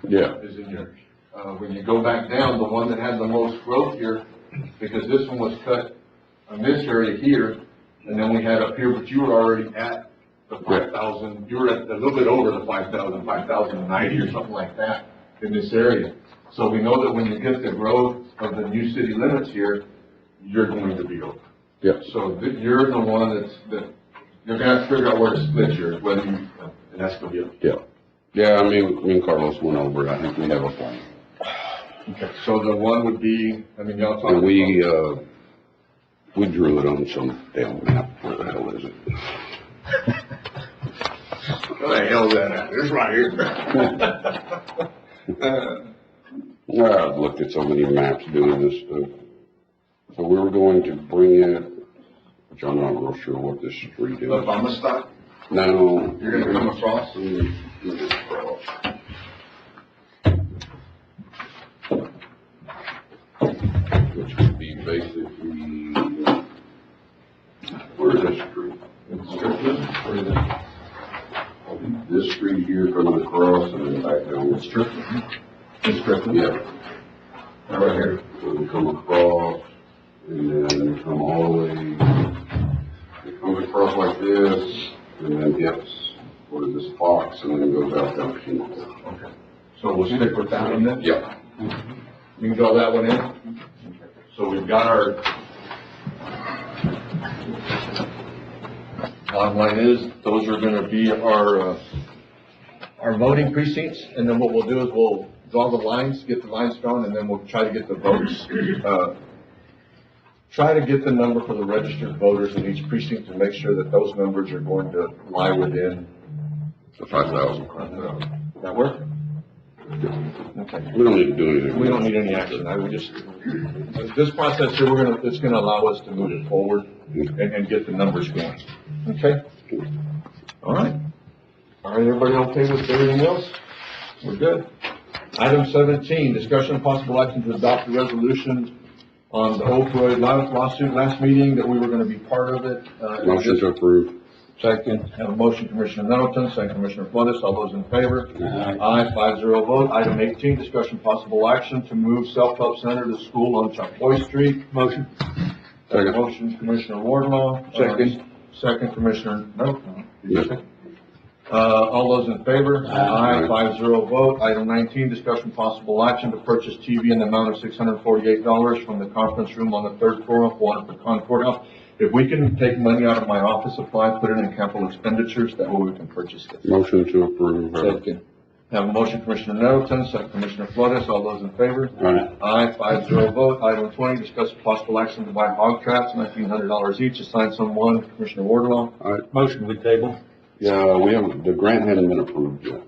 [SPEAKER 1] yours. When you go back down, the one that had the most growth here, because this one was cut on this area here, and then we had up here, but you were already at the 5,000, you were at a little bit over the 5,000, 5,090 or something like that in this area. So we know that when you get the growth of the new city limits here, you're going to be over.
[SPEAKER 5] Yep.
[SPEAKER 1] So you're the one that you're gonna have to figure out where to split yours, whether you, and that's gonna be.
[SPEAKER 5] Yeah. Yeah, me and Carlos went over it. I think we have a plan.
[SPEAKER 1] Okay, so the one would be, I mean, y'all talked
[SPEAKER 5] And
[SPEAKER 1] about.
[SPEAKER 5] we drew it on some damn map. Where the hell is it?
[SPEAKER 1] Where the hell is that at? It's right here.
[SPEAKER 5] I've looked at so many maps doing this stuff. So we were going to bring it, which I'm not real sure what this street is.
[SPEAKER 1] Up on the stop,
[SPEAKER 5] No.
[SPEAKER 1] you're gonna come across?
[SPEAKER 5] Which would be basically, where is this street? This street here coming across and then back down.
[SPEAKER 1] It's Strickland. It's Strickland?
[SPEAKER 5] Yeah.
[SPEAKER 1] Right here.
[SPEAKER 5] So we come across and then come all the way, it comes across like this and then hits, what is this, Fox, and then goes out down to
[SPEAKER 1] Okay. So we'll stick with that one then?
[SPEAKER 5] Yeah.
[SPEAKER 1] You can draw that one in? So we've got our, bottom line is, those are gonna be our voting precincts, and then what we'll do is we'll draw the lines, get the lines drawn, and then we'll try to get the votes, try to get the number for the registered voters in each precinct to make sure that those numbers are going to lie within.
[SPEAKER 5] The 5,000.
[SPEAKER 1] That work? Okay.
[SPEAKER 5] We don't need to do anything.
[SPEAKER 1] We don't need any action. I would just, this process here, it's gonna allow us to move it forward and get the numbers going. Okay? All right. All right, everybody okay with everything else? We're good. Item 17, discussion of possible action to adopt the resolution on the opioid lawsuit last meeting that we were gonna be part of it.
[SPEAKER 5] Motion to approve.
[SPEAKER 1] Second. Have a motion, Commissioner Middleton, second Commissioner Flores, all those in favor? Aye, 5-0 vote. Item 18, discussion possible action to move self-help center to school on Chapoy Street.
[SPEAKER 11] Motion.
[SPEAKER 5] Second.
[SPEAKER 1] Motion, Commissioner Wardlaw.
[SPEAKER 11] Second.
[SPEAKER 1] Second, Commissioner, no?
[SPEAKER 5] Yes.
[SPEAKER 1] All those in favor? Aye, 5-0 vote. Item 19, discussion possible action to purchase TV in the amount of $648 from the conference room on the third floor of Waterford Courthouse. If we can take money out of my office supply, put it in capital expenditures, that way we can purchase this.
[SPEAKER 5] Motion to approve.
[SPEAKER 11] Second.
[SPEAKER 1] Have a motion, Commissioner Nettleton, second Commissioner Flores, all those in favor?
[SPEAKER 5] Aye.
[SPEAKER 1] Aye, 5-0 vote. Item 20, discuss possible action to buy hog traps, $1,900 each, assign someone, Commissioner Wardlaw.
[SPEAKER 6] Motion we table.
[SPEAKER 5] Yeah, we haven't, the grant hadn't been approved yet.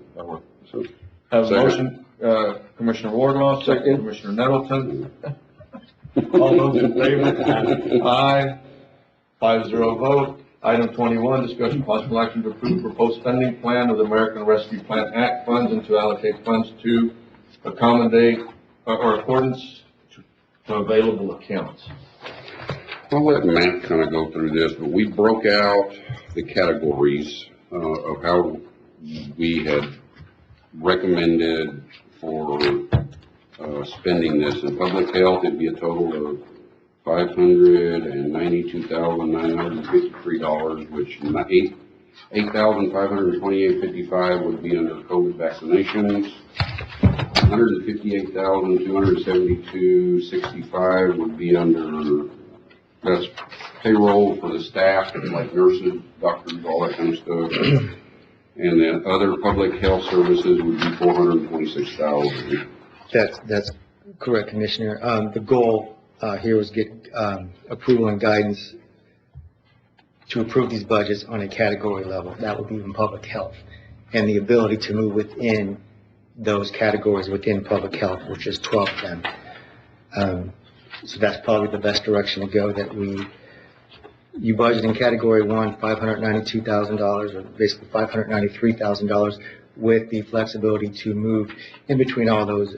[SPEAKER 5] So,
[SPEAKER 1] Have a
[SPEAKER 5] Second.
[SPEAKER 1] motion, Commissioner Wardlaw, second Commissioner Nettleton. All those in favor? Aye, 5-0 vote. Item 21, discussion possible action to approve proposed spending plan of the American Rescue Plan Act funds and to allocate funds to accommodate or accordance to available accounts.
[SPEAKER 5] I'll let Matt kind of go through this, but we broke out the categories of how we had recommended for spending this. In public health, it'd be a total of $592,953, which $8,528.55 would be under COVID vaccinations. $158,272.65 would be under, that's payroll for the staff, like nurses, doctors, all that kind of stuff. And then other public health services would be $426,000.
[SPEAKER 3] That's correct, Commissioner. The goal here was get approval and guidance to approve these budgets on a category level. That would be in public health, and the ability to move within those categories within public health, which is 12 of them. So that's probably the best direction to go. That you budget in category 1, $592,000, or basically $593,000, with the flexibility to move in between all those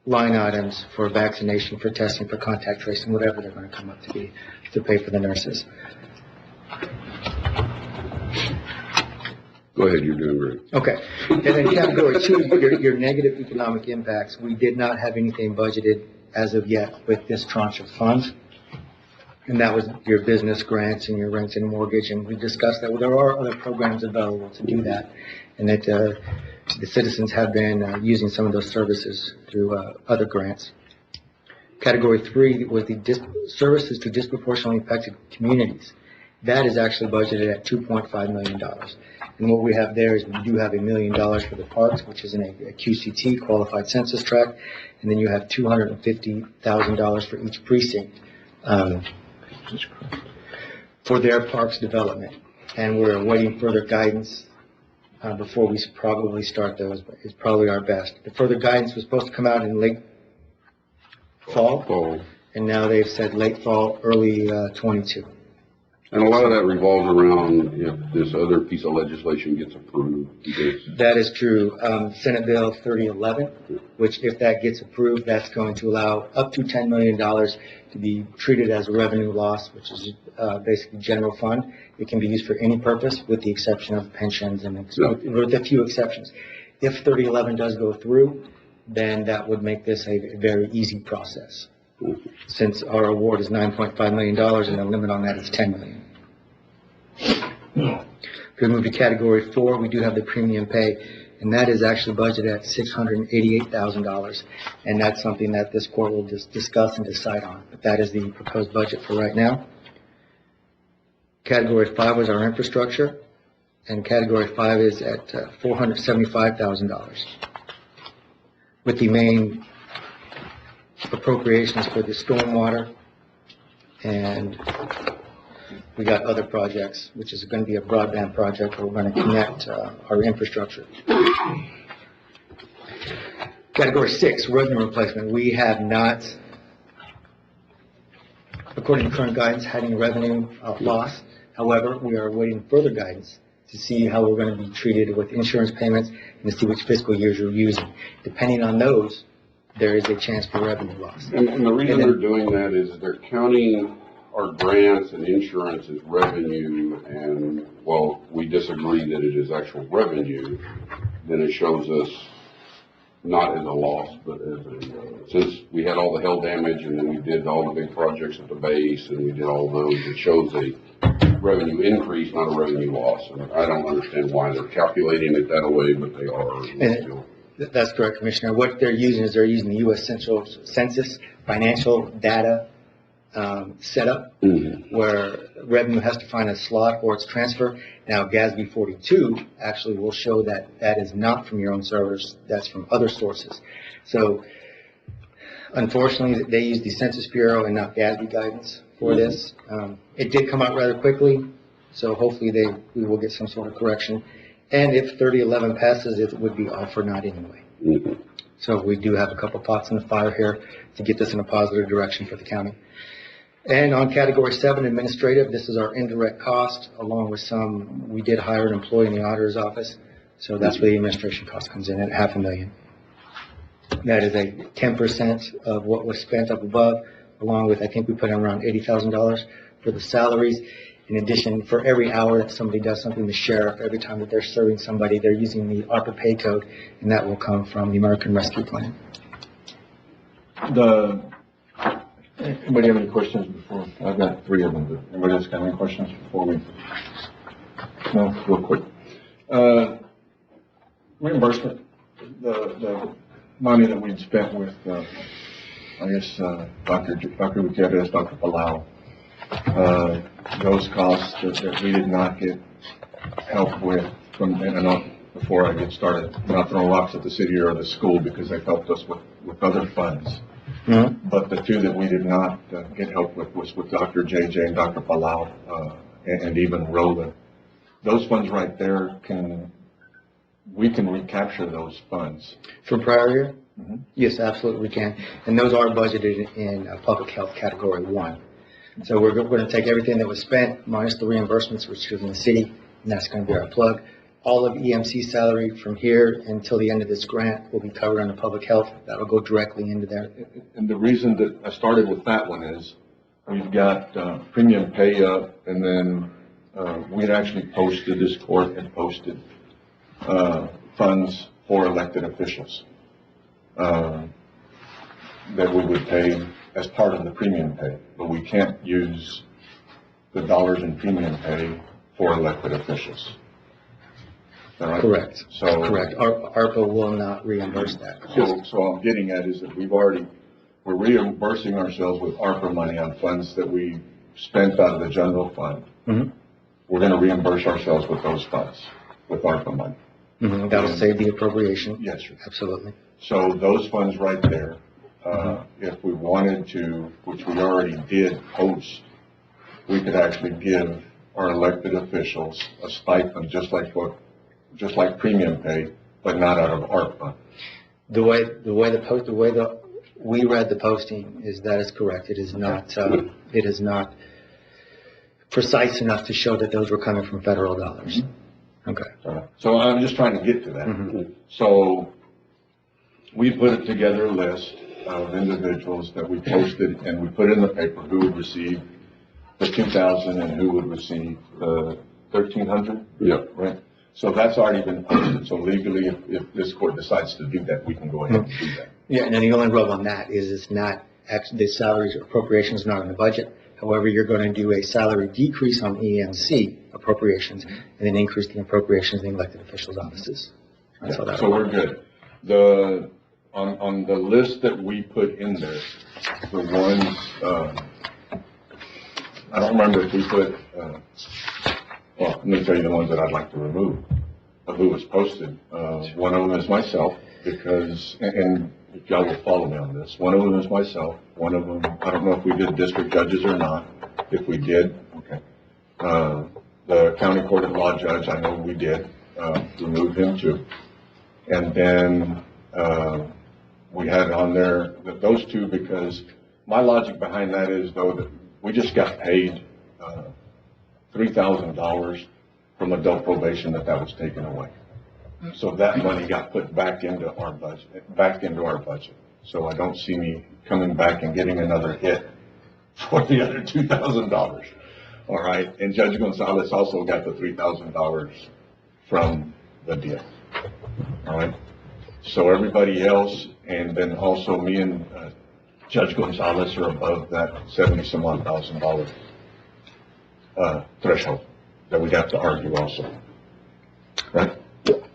[SPEAKER 3] line items for vaccination, for testing, for contact tracing, whatever they're going to come up to be, to pay for the nurses.
[SPEAKER 5] Go ahead, you're doing great.
[SPEAKER 3] Okay. And then category 2, your negative economic impacts. We did not have anything budgeted as of yet with this tranche of funds. And that was your business grants and your rent and mortgage. And we discussed that there are other programs available to do that. And that the citizens have been using some of those services through other grants. Category 3 was the services to disproportionately affected communities. That is actually budgeted at $2.5 million. And what we have there is we do have $1 million for the parks, which is in a QCT, Qualified Census Tract, and then you have $250,000 for each precinct for their parks development. And we're awaiting further guidance before we probably start those, but it's probably our best. The further guidance was supposed to come out in late fall, and now they've said late fall, early 22.
[SPEAKER 5] And a lot of that revolves around if this other piece of legislation gets approved.
[SPEAKER 3] That is true. Senate Bill 3011, which if that gets approved, that's going to allow up to $10 million to be treated as a revenue loss, which is basically general fund. It can be used for any purpose with the exception of pensions and with a few exceptions. If 3011 does go through, then that would make this a very easy process. Since our award is $9.5 million and the limit on that is $10 million. If we move to category 4, we do have the premium pay, and that is actually budgeted at $688,000, and that's something that this court will discuss and decide on. But that is the proposed budget for right now. Category 5 was our infrastructure, and category 5 is at $475,000, with the main appropriations for the stormwater, and we got other projects, which is going to be a broadband project where we're going to connect our infrastructure. Category 6, road replacement. We have not, according to current guidance, had any revenue loss. However, we are awaiting further guidance to see how we're going to be treated with insurance payments and to see which fiscal years you're using. Depending on those, there is a chance for revenue loss.
[SPEAKER 5] And the reason they're doing that is they're counting our grants and insurance as revenue, and while we disagree that it is actual revenue, then it shows us not as a loss, but as a, since we had all the hail damage and then we did all the big projects at the base and we did all those, it shows a revenue increase, not a revenue loss. And I don't understand why they're calculating it that way, but they are.
[SPEAKER 3] That's correct, Commissioner. What they're using is they're using the U.S. Census financial data setup, where revenue has to find a slot or it's transfer. Now, GASB 42 actually will show that that is not from your own servers, that's from other sources. So, unfortunately, they use the Census Bureau and not GASB guidance for this. It did come out rather quickly, so hopefully we will get some sort of correction. And if 3011 passes, it would be all for naught anyway. So we do have a couple pots in the fire here to get this in a positive direction for the county. And on category 7, administrative, this is our indirect cost, along with some, we did hire an employee in the auditor's office. So that's where the administration cost comes in at $500,000. That is a 10% of what was spent up above, along with, I think we put in around $80,000 for the salaries. In addition, for every hour that somebody does something, the sheriff, every time that they're serving somebody, they're using the ARPA pay code, and that will come from the American Rescue Plan.
[SPEAKER 7] Anybody have any questions before? I've got 3 of them, but anybody else got any questions before we? No, real quick. Reimbursement, the money that we'd spent with, I guess, Dr. Gutierrez, Dr. Palau, those costs that we did not get help with from, and I know before I get started, not throwing rocks at the city or the school because they've helped us with other funds. But the 2 that we did not get help with was with Dr. JJ and Dr. Palau, and even Roland. Those funds right there we can recapture those funds.
[SPEAKER 3] From prior year? Yes, absolutely we can. And those are budgeted in public health category 1. So we're going to take everything that was spent minus the reimbursements, which is in the city, and that's going to be our plug. All of EMC salary from here until the end of this grant will be covered under public health. That will go directly into there.
[SPEAKER 7] And the reason that I started with that one is we've got premium pay up, and then we'd actually posted, this court had posted funds for elected officials that we would pay as part of the premium pay, but we can't use the dollars in premium pay for elected officials. Right?
[SPEAKER 3] Correct.
[SPEAKER 7] So
[SPEAKER 3] correct. ARPA will not reimburse that.
[SPEAKER 7] So I'm getting at is that we're reimbursing ourselves with ARPA money on funds that we spent out of the general fund. We're going to reimburse ourselves with those funds. with ARPA money.
[SPEAKER 3] That'll save the appropriation.
[SPEAKER 7] Yes, sir.
[SPEAKER 3] Absolutely.
[SPEAKER 7] So those funds right there, if we wanted to, which we already did post, we could actually give our elected officials a stipend, just like premium pay, but not out of ARPA. We read the posting that is correct. It is not precise enough to show that those were coming from federal dollars. Okay. So I'm just trying to get to that. So we put together a list of individuals that we posted, and we put in the paper who would receive the 2,000 and who would receive the 1,300.
[SPEAKER 5] Yeah.
[SPEAKER 7] Right. So that's already been posted. So legally, if this court decides to do that, we can go ahead and do that.
[SPEAKER 3] Yeah, and then the only rub on that is it's not, the salaries appropriations not in the budget. However, you're going to do a salary decrease on EMC appropriations and then increase the appropriations in the elected officials' offices. That's how that
[SPEAKER 7] So we're
[SPEAKER 3] works.
[SPEAKER 7] good. On the list that we put in there, the ones, I don't remember if we put, well, let me tell you the ones that I'd like to remove of who was posted. One of them is myself, because, and if y'all will follow me on this, one of them is myself. One of them, I don't know if we did district judges or not. If we did, okay. The county court of law judge, I know we did, remove him too. And then, we had on there those two, because my logic behind that is, though, that we just got paid $3,000 from adult probation that was taken away. So that money got put back into our budget. So I don't see me coming back and getting another hit for the other $2,000. All right. And Judge Gonzalez also got the $3,000 from the deal. All right. So everybody else, and then also me and Judge Gonzalez are above that $70-some-odd thousand threshold that we'd have to argue also. Right?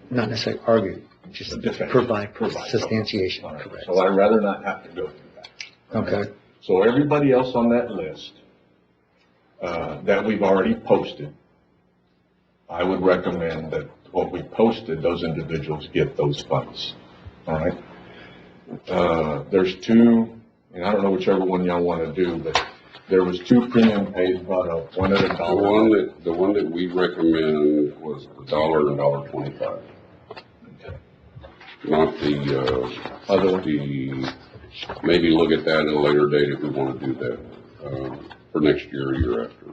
[SPEAKER 3] Not necessarily argue, just provide substantiation.
[SPEAKER 7] Right.
[SPEAKER 3] Correct.
[SPEAKER 7] So I'd rather not have to go through that.
[SPEAKER 3] Okay.
[SPEAKER 7] So everybody else on that list that we've already posted, I would recommend that what we posted, those individuals get those funds. All right. There's two, and I don't know whichever one y'all want to do, but there was two premium pays brought up, one at $1.
[SPEAKER 5] The one that we recommend was $1 and $1.25. Not the,
[SPEAKER 7] Other one?
[SPEAKER 5] maybe look at that at a later date if we want to do that, for next year or year after.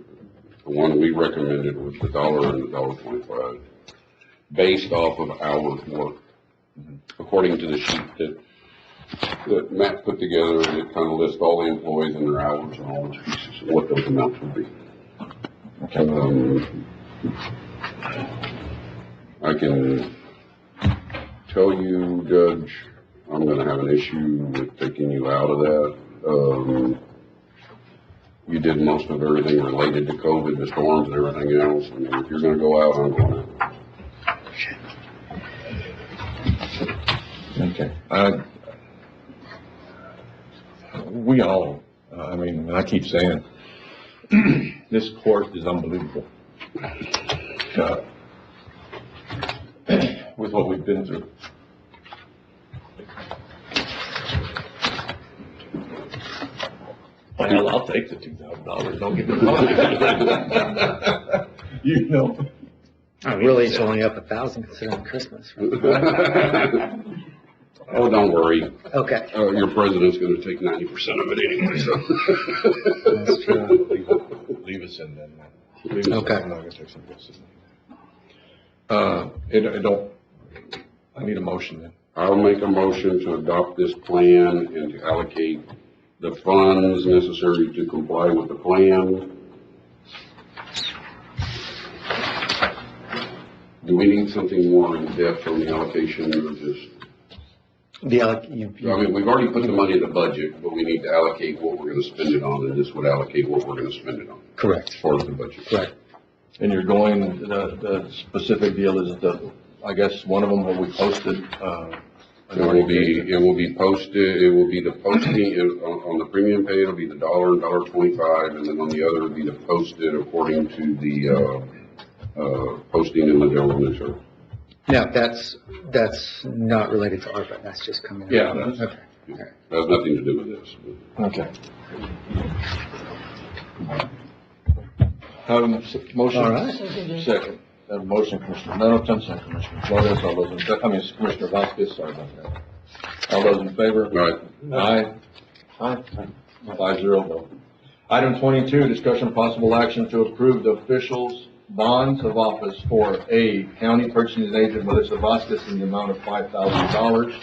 [SPEAKER 5] The one we recommended was the $1 and the $1.25, based off of hours worked, according to the sheet that Matt put together, and it kind of lists all the employees and their hours and all those pieces, and what those amounts would be.
[SPEAKER 7] Okay.
[SPEAKER 5] I can tell you, Judge, I'm gonna have an issue with taking you out of that. You did most of everything related to COVID, the storms and everything else. I mean, if you're gonna go out, I'm going out.
[SPEAKER 7] Okay. We all, I mean, I keep saying, this court is unbelievable. With what we've been through. Well, I'll take the $2,000, don't get me wrong. You know.
[SPEAKER 3] Really, it's only up 1,000 considering Christmas. Right?
[SPEAKER 5] Oh, don't worry.
[SPEAKER 3] Okay.
[SPEAKER 5] Your president's gonna take 90% of it anyway, so.
[SPEAKER 3] That's true.
[SPEAKER 7] Leave us in then. Leave us
[SPEAKER 3] Okay.
[SPEAKER 7] in. I'm not gonna take some of this. I need a motion then.
[SPEAKER 5] I'll make a motion to adopt this plan and to allocate the funds necessary to comply with the plan. Do we need something more in depth on the allocation, or just? I mean, we've already put the money in the budget, but we need to allocate what we're gonna spend it on, and this would allocate what we're gonna spend it on.
[SPEAKER 3] Correct.
[SPEAKER 5] As far as the budget.
[SPEAKER 3] Correct.
[SPEAKER 7] And you're going, the specific deal is I guess one of them will be posted,
[SPEAKER 5] It will be posted, it will be the posting, on the premium pay, it'll be the $1 and $1.25, and then on the other, it'll be the posted according to the, posting in the general newspaper.
[SPEAKER 3] Now, that's not related to ARPA, that's just coming.
[SPEAKER 7] Yeah.
[SPEAKER 3] Okay.
[SPEAKER 5] That has nothing to do with this.
[SPEAKER 7] Okay. Have a motion?
[SPEAKER 3] All right.
[SPEAKER 7] Second. Have a motion, Commissioner Middleton, second, Commissioner Flores, all those in, it's Commissioner Vasquez, sorry about that. All those in favor?
[SPEAKER 5] Right.
[SPEAKER 7] Aye. Aye. 5-0 vote. Item 22, discussion of possible action to approve the officials' bonds of office for A, County Purchasing Agent Melissa Vasquez in the amount of $5,000.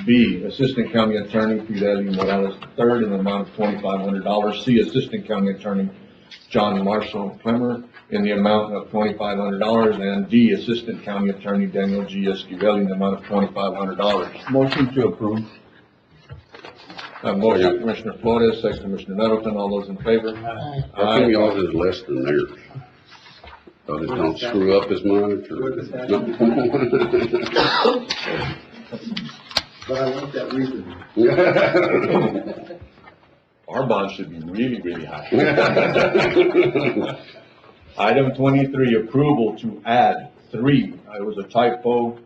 [SPEAKER 7] B, Assistant County Attorney Fidelio Morales III in the amount of $2,500. C, Assistant County Attorney John Marshall Clemmer in the amount of $2,500. And D, Assistant County Attorney Daniel G. Esquivel in the amount of $2,500.
[SPEAKER 11] Motion to approve.
[SPEAKER 7] Motion, Commissioner Flores, second, Commissioner Middleton, all those in favor?
[SPEAKER 5] How come y'all is less than theirs? So they don't screw up as much or?
[SPEAKER 11] But I want that reason.
[SPEAKER 7] Our bonds should be really, really high. Item 23, approval to add 3, it was a typo,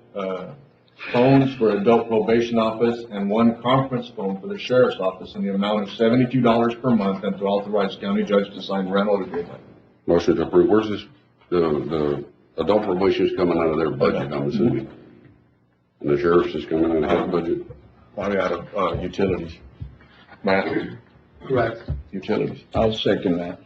[SPEAKER 7] phones for adult probation office and 1 conference phone for the sheriff's office in the amount of $72 per month, and to authorize county judge to sign rental agreement.
[SPEAKER 5] Motion to approve. Where's this, the adult probation is coming out of their budget, I'm assuming? And the sheriff's is coming out of their budget?
[SPEAKER 7] Probably out of, utilities. Matt?
[SPEAKER 11] Correct.
[SPEAKER 7] Utilities.
[SPEAKER 11] I'll second that.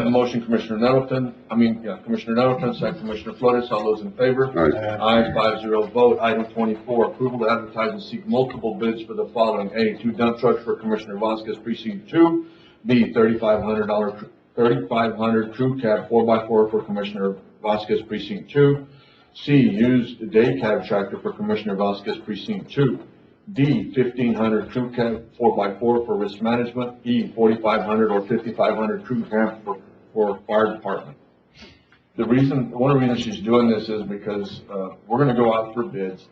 [SPEAKER 7] Motion, Commissioner Middleton, Commissioner Middleton, second, Commissioner Flores, all those in favor?
[SPEAKER 5] Aye.
[SPEAKER 7] Aye, 5-0 vote. Item 24, approval to advertise and seek multiple bids for the following: A, 2 dump trucks for Commissioner Vasquez Precinct 2. B, $3,500 crew cab 4x4 for Commissioner Vasquez Precinct 2. C, used day cab tractor for Commissioner Vasquez Precinct 2. D, 1,500 crew cab 4x4 for risk management. E, 4,500 or 5,500 crew cab for fire department. One of the reasons she's doing this is because, we're gonna go out for bids.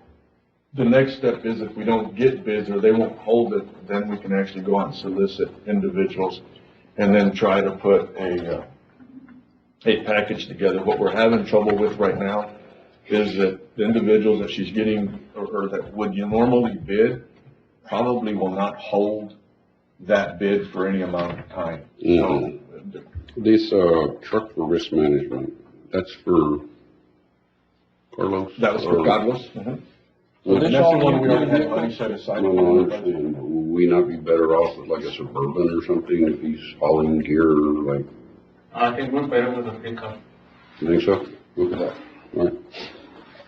[SPEAKER 7] The next step is if we don't get bids or they won't hold it, then we can actually go out and solicit individuals and then try to put a package together. What we're having trouble with right now is that the individuals that she's getting or that would normally bid probably will not hold that bid for any amount of time.
[SPEAKER 5] Mm-hmm.
[SPEAKER 7] So,
[SPEAKER 5] This, truck for risk management, that's for Carlos?
[SPEAKER 7] that was for Carlos. Mhm.
[SPEAKER 5] Well,
[SPEAKER 7] And that's the one we already had money set aside.
[SPEAKER 5] No, I understand, but would we not be better off with like a Suburban or something if he's hauling gear, like,
[SPEAKER 10] I think we're better with a pickup.
[SPEAKER 5] you think so? Look at that, right?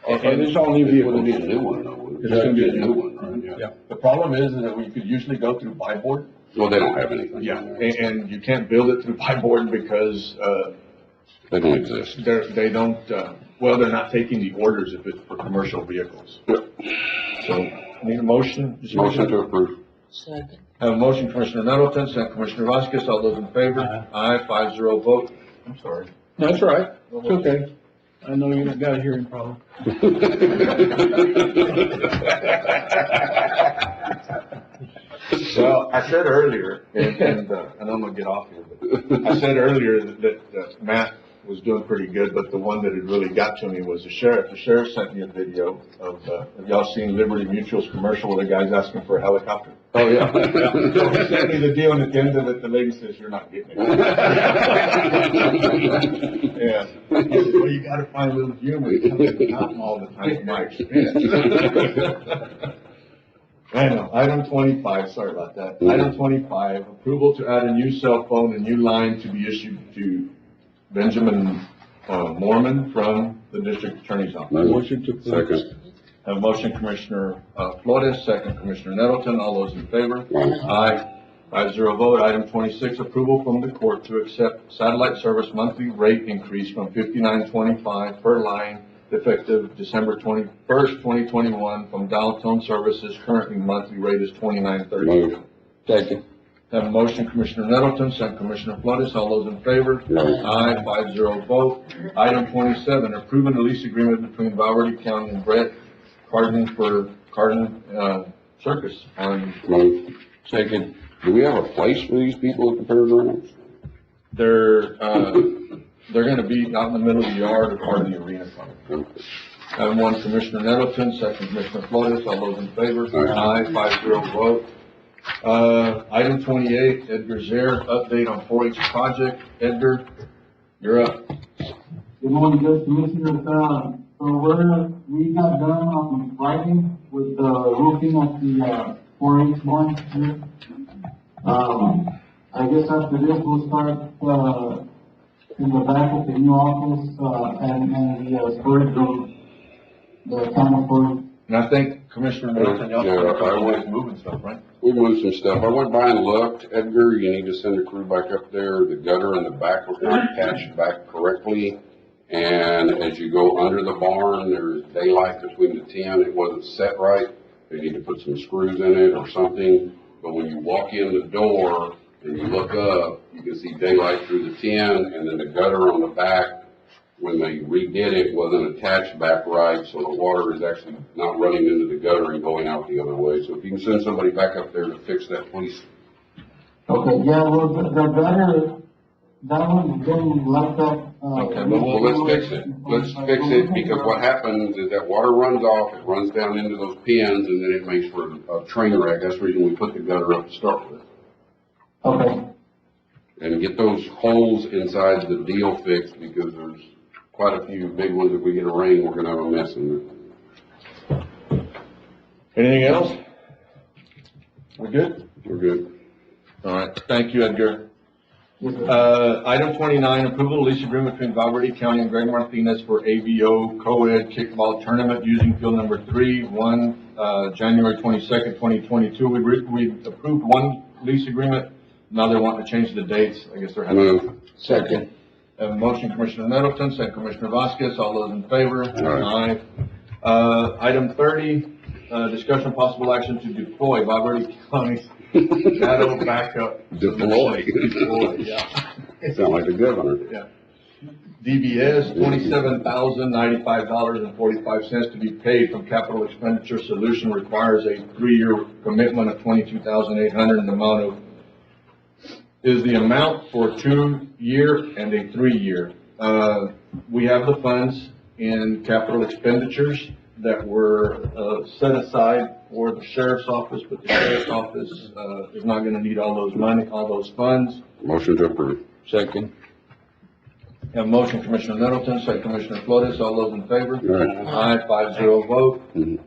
[SPEAKER 7] And
[SPEAKER 11] it's only
[SPEAKER 5] It would be a
[SPEAKER 11] vehicles.
[SPEAKER 5] new one though.
[SPEAKER 7] It's gonna be a
[SPEAKER 5] new one, right?
[SPEAKER 7] Yeah, the problem is that we could usually go through buy board.
[SPEAKER 5] Well, they don't have anything.
[SPEAKER 7] Yeah, and you can't build it through buy board because,
[SPEAKER 5] They don't exist.
[SPEAKER 7] they don't, they're not taking the orders if it's for commercial vehicles. So, need a motion?
[SPEAKER 5] Motion to approve.
[SPEAKER 9] Second.
[SPEAKER 7] Have a motion, Commissioner Middleton, second, Commissioner Vasquez, all those in favor? Aye, 5-0 vote. I'm sorry.
[SPEAKER 11] That's all right. It's okay. I know you got a hearing problem.
[SPEAKER 7] Well, I said earlier, and I'm gonna get off here, but I said earlier that Matt was doing pretty good, but the one that had really got to me was the sheriff. The sheriff sent me a video of, have y'all seen Liberty Mutual's commercial where the guy's asking for a helicopter?
[SPEAKER 5] Oh, yeah.
[SPEAKER 7] So he sent me the deal, and at the end of it, the lady says, "You're not getting it." Yeah. I said, well, you gotta find a little humor. It comes out all the time in my experience. I know. Item 25, sorry about that. Item 25, approval to add a new cell phone and new line to be issued to Benjamin Mormon from the district attorney's office.
[SPEAKER 11] Motion to approve.
[SPEAKER 5] Second.
[SPEAKER 7] Have a motion, Commissioner Flores, second, Commissioner Nettleton. All those in favor? Aye. 5-0 vote. Item 26, approval from the court to accept satellite service monthly rate increase from $59.25 per line effective December 21st, 2021 from Dial Tone Services. Currently monthly rate is $29.32.
[SPEAKER 11] Second.
[SPEAKER 7] Have a motion, Commissioner Nettleton, second, Commissioner Flores. All those in favor? Aye, 5-0 vote. Item 27, approving the lease agreement between Boberty County and Brett Cardin for Cardin Circus on,
[SPEAKER 5] Second. Do we have a place for these people at the fairgrounds?
[SPEAKER 7] they're gonna be out in the middle of the yard or part of the arena.
[SPEAKER 1] Item one, Commissioner Nettleton, second Commissioner Flores, all those in favor? Aye. 5-0 vote. Item 28, Edgar Zaire, update on 4-H project. Edgar, you're up.
[SPEAKER 12] Good morning, Judge Commissioners. We got done on Friday with the roofing at the 4-H barn here. I guess after this, we'll start in the back of the new office and the storage room, the counter storage.
[SPEAKER 1] And I think Commissioner Nettleton, y'all
[SPEAKER 5] Yeah,
[SPEAKER 1] always moving stuff, right?
[SPEAKER 5] We moved some stuff. I went by and looked. Edgar, you need to send a crew back up there. The gutter in the back was not attached back correctly. And as you go under the barn, there's daylight between the tin. It wasn't set right. They need to put some screws in it or something. But when you walk in the door and you look up, you can see daylight through the tin, and then the gutter on the back, when they redid it, wasn't attached back right, so the water is actually not running into the gutter and going out the other way. So if you can send somebody back up there to fix that, please.
[SPEAKER 12] Okay, yeah, well, the gutter, that one's been like that.
[SPEAKER 1] Okay,
[SPEAKER 5] Well, let's fix it. Let's fix it, because what happens is that water runs off, it runs down into those pins, and then it makes for a train wreck. That's the reason we put the gutter up to start with.
[SPEAKER 12] Okay.
[SPEAKER 5] And get those holes inside the deal fixed, because there's quite a few big ones. If we get a rain, we're gonna have a mess in there.
[SPEAKER 1] Anything else? We're good?
[SPEAKER 5] We're good.
[SPEAKER 1] All right, thank you, Edgar. Item 29, approval of lease agreement between Boberty County and Greg Martinez for ABO co-ed kickball tournament using field number 3, January 22nd, 2022. We approved one lease agreement. Now they want to change the dates. I guess they're having.
[SPEAKER 3] Second.
[SPEAKER 1] Motion, Commissioner Nettleton, second Commissioner Vasquez. All those in favor?
[SPEAKER 5] Aye.
[SPEAKER 1] Item 30, discussion possible action to deploy Boberty County's shadow backup.
[SPEAKER 5] Deploy.
[SPEAKER 1] Deploy, yeah.
[SPEAKER 5] Sound like the governor.
[SPEAKER 1] Yeah. DBS, $27,095.45 to be paid from capital expenditure solution, requires a 3-year commitment of $22,800, and the amount for 2-year and a 3-year. We have the funds in capital expenditures that were set aside for the sheriff's office, but the sheriff's office is not going to need all those funds.
[SPEAKER 5] Motion to approve.
[SPEAKER 3] Second.
[SPEAKER 1] Have a motion, Commissioner Nettleton, second Commissioner Flores. All those in favor?
[SPEAKER 5] Aye.
[SPEAKER 1] 5-0 vote.
[SPEAKER 5] Mhm.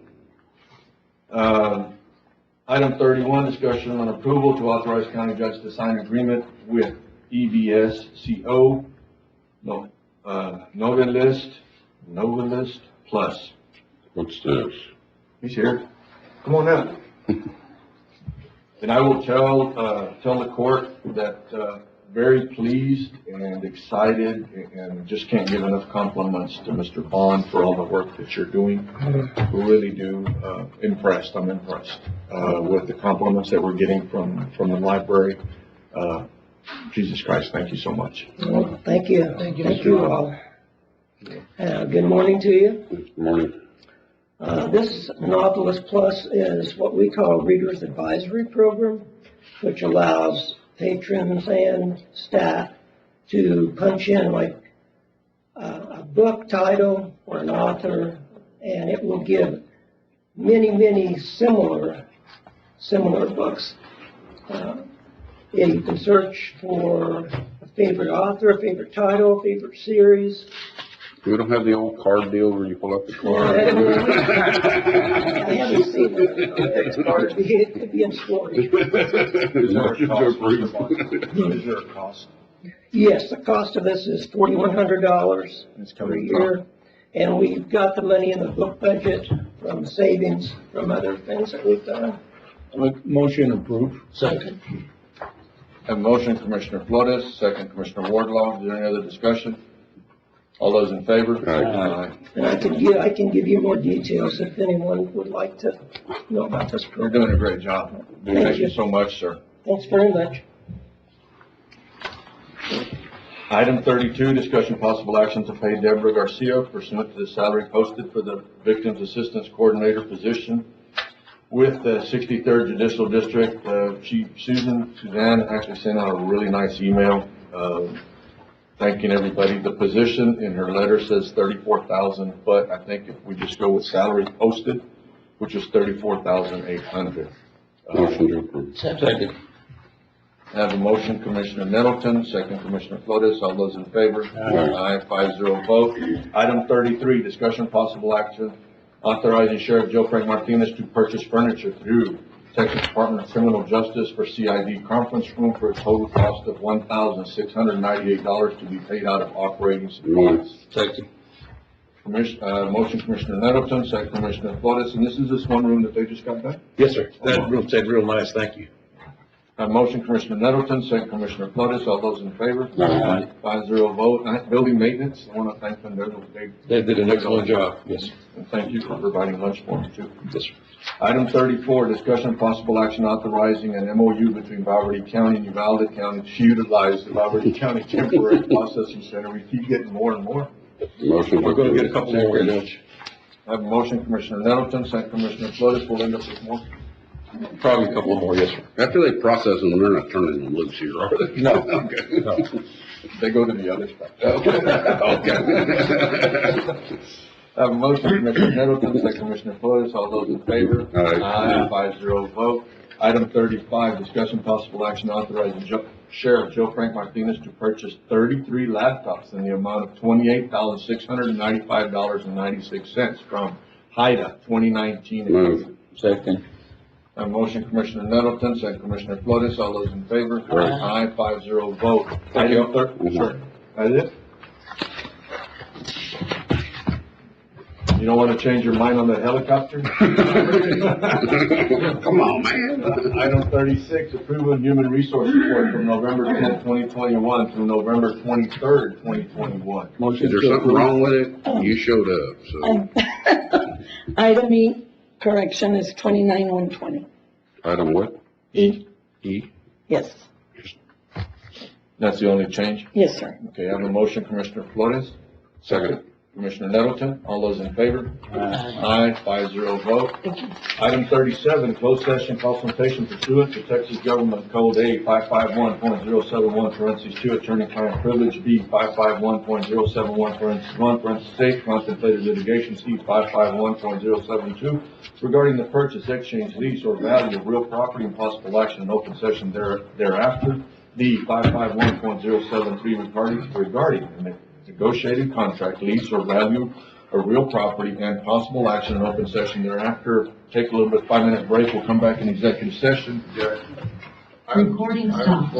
[SPEAKER 1] Item 31, discussion on approval to authorize county judge to sign agreement with EBSCO, Novelist Plus.
[SPEAKER 5] What's this?
[SPEAKER 1] He's here. Come on up. And I will tell the court that, very pleased and excited and just can't give enough compliments to Mr. Bond for all the work that you're doing. We really do, impressed. I'm impressed, with the compliments that we're getting from the library. Jesus Christ, thank you so much.
[SPEAKER 13] Well, thank you.
[SPEAKER 9] Thank you,
[SPEAKER 13] Thank
[SPEAKER 9] Mr.
[SPEAKER 13] you all. Good morning to you.
[SPEAKER 5] Good morning.
[SPEAKER 13] This Nautilus Plus is what we call a Reader's Advisory Program, which allows patrons and staff to punch in like a book title or an author, and it will give many similar books. You can search for a favorite author, a favorite title, a favorite series.
[SPEAKER 5] We don't have the old card deal where you pull up the card.
[SPEAKER 13] I haven't seen it. It could be in storage.
[SPEAKER 5] Motion to approve.
[SPEAKER 7] Is there a cost?
[SPEAKER 13] Yes, the cost of this is $4,100 per year. And we've got the money in the book budget from savings from other things that we've done.
[SPEAKER 11] Motion approved.
[SPEAKER 9] Second.
[SPEAKER 1] Have a motion, Commissioner Flores, second Commissioner Wardlaw. Is there any other discussion? All those in favor?
[SPEAKER 5] Aye.
[SPEAKER 13] And I can give you more details if anyone would like to know about this
[SPEAKER 1] You're
[SPEAKER 13] program.
[SPEAKER 1] doing a great job. Thank you so much, sir.
[SPEAKER 13] Thanks very much.
[SPEAKER 1] Item 32, discussion possible action to pay Deborah Garcia pursuant to the salary posted for the Victims Assistance Coordinator position with the 63rd Judicial District. Suzanne actually sent out a really nice email,
[SPEAKER 7] thanking everybody. The position in her letter says 34,000, but I think if we just go with salary posted, which is 34,800.
[SPEAKER 5] Motion to approve.
[SPEAKER 6] Second.
[SPEAKER 7] I have a motion, Commissioner Nettleton, second Commissioner Flores. All those in favor? Aye. 5-0 vote. Item 33, discussion possible action authorizing Sheriff Joe Frank Martinez to purchase furniture through Texas Department of Criminal Justice for CID conference room for a total cost of $1,698 to be paid out of operating supplies.
[SPEAKER 6] Second.
[SPEAKER 7] Motion, Commissioner Nettleton, second Commissioner Flores, and this is this one room that they just got done?
[SPEAKER 14] Yes, sir. That room said real nice, thank you.
[SPEAKER 7] Motion, Commissioner Nettleton, second Commissioner Flores. All those in favor?
[SPEAKER 5] Aye.
[SPEAKER 7] 5-0 vote. Building maintenance, I want to thank them.
[SPEAKER 14] They did an excellent job, yes, sir.
[SPEAKER 7] And thank you for providing lunch for me too.
[SPEAKER 14] Yes, sir.
[SPEAKER 7] Item 34, discussion possible action authorizing an MOU between Boberty County and Uvalde County to utilize the Boberty County Temporary Processing Center. We keep getting more and more.
[SPEAKER 5] Motion to
[SPEAKER 14] We're gonna get a
[SPEAKER 5] approve.
[SPEAKER 14] couple more, Judge.
[SPEAKER 7] I have a motion, Commissioner Nettleton, second Commissioner Flores. We'll end up with more.
[SPEAKER 14] Probably a couple more, yes, sir.
[SPEAKER 5] After they process them, they're not turning them loose here, are they?
[SPEAKER 14] No.
[SPEAKER 5] Okay.
[SPEAKER 14] No.
[SPEAKER 7] They go to the other stuff.
[SPEAKER 5] Okay.
[SPEAKER 7] I have a motion, Commissioner Nettleton, second Commissioner Flores. All those in favor?
[SPEAKER 5] Aye.
[SPEAKER 7] 5-0 vote. Item 35, discussion possible action authorizing Sheriff Joe Frank Martinez to purchase 33 laptops in the amount of $28,695.96 from HIDA 2019.
[SPEAKER 5] Move.
[SPEAKER 6] Second.
[SPEAKER 7] A motion, Commissioner Nettleton, second Commissioner Flores. All those in favor?
[SPEAKER 5] Aye.
[SPEAKER 7] 5-0 vote.
[SPEAKER 14] Thank you.
[SPEAKER 5] Mhm.
[SPEAKER 7] Sure. That it? You don't want to change your mind on the helicopter?
[SPEAKER 5] Come on, man.
[SPEAKER 7] Item 36, approval of human resource report from November 10th, 2021 through November 23rd, 2021.
[SPEAKER 5] Is there something wrong with it? You showed up, so.
[SPEAKER 13] Item E, correction is 29,120.
[SPEAKER 5] Item what?
[SPEAKER 13] E,
[SPEAKER 5] E?
[SPEAKER 13] yes,
[SPEAKER 7] That's the only change?
[SPEAKER 13] yes, sir.
[SPEAKER 7] Okay, I have a motion, Commissioner Flores.
[SPEAKER 5] Second.
[SPEAKER 7] Commissioner Nettleton, all those in favor? Aye. 5-0 vote. Item 37, closed session consultation pursuant to Texas Government Code A 551.071, parentheses 2, attorney-client privilege, B 551.071, parentheses 1, parentheses 8, contemplated litigation, C 551.072, regarding the purchase, exchange, lease, or value of real property and possible action in open session thereafter, D 551.073, regarding the negotiated contract, lease, or value of real property and possible action in open session thereafter. Take a little bit, 5-minute break. We'll come back in executive session.
[SPEAKER 15] Recording stopped.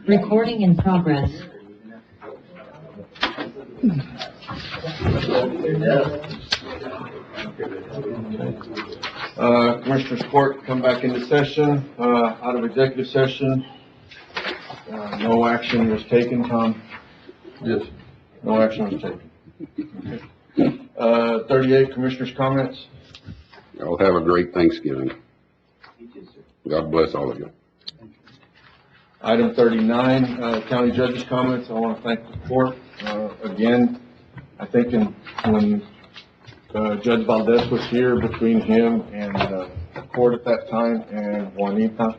[SPEAKER 15] Recording in progress.
[SPEAKER 7] Commissioners Court, come back into session, out of executive session. No action was taken, Tom? Yes. No action was taken. Okay. 38, Commissioners' comments.
[SPEAKER 5] Y'all have a great Thanksgiving. God bless all of you.
[SPEAKER 7] Item 39, County Judge's comments. I want to thank the court. Again, I think when Judge Valdez was here, between him and the court at that time and Juanita,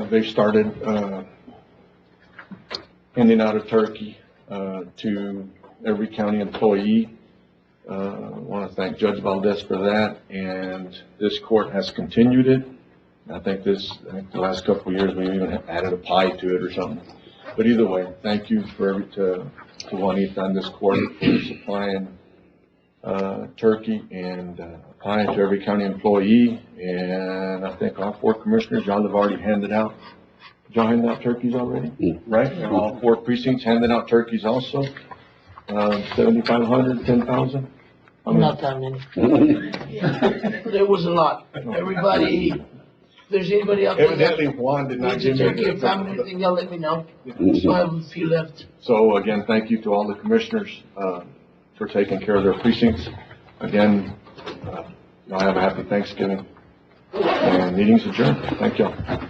[SPEAKER 7] they started handing out a turkey to every county employee. I want to thank Judge Valdez for that, and this court has continued it. I think the last couple of years we even added a pie to it or something. But either way, thank you to Juanita and this court for supplying turkey and pie to every county employee. And I think all 4 commissioners, y'all have already handed out. Did y'all hand out turkeys already?
[SPEAKER 5] Mm-hmm.
[SPEAKER 7] Right? And all 4 precincts handed out turkeys also. 7,500, 10,000.
[SPEAKER 9] Not that many. There was a lot. Everybody, if there's anybody out there that
[SPEAKER 7] Evidently, Juan did not
[SPEAKER 9] needs a
[SPEAKER 7] give
[SPEAKER 9] turkey
[SPEAKER 7] me
[SPEAKER 9] or family or anything, y'all let me know.
[SPEAKER 5] Mhm.
[SPEAKER 9] So I have a few left.
[SPEAKER 7] So again, thank you to all the commissioners for taking care of their precincts. Again, y'all have a happy Thanksgiving. And meeting's adjourned. Thank y'all.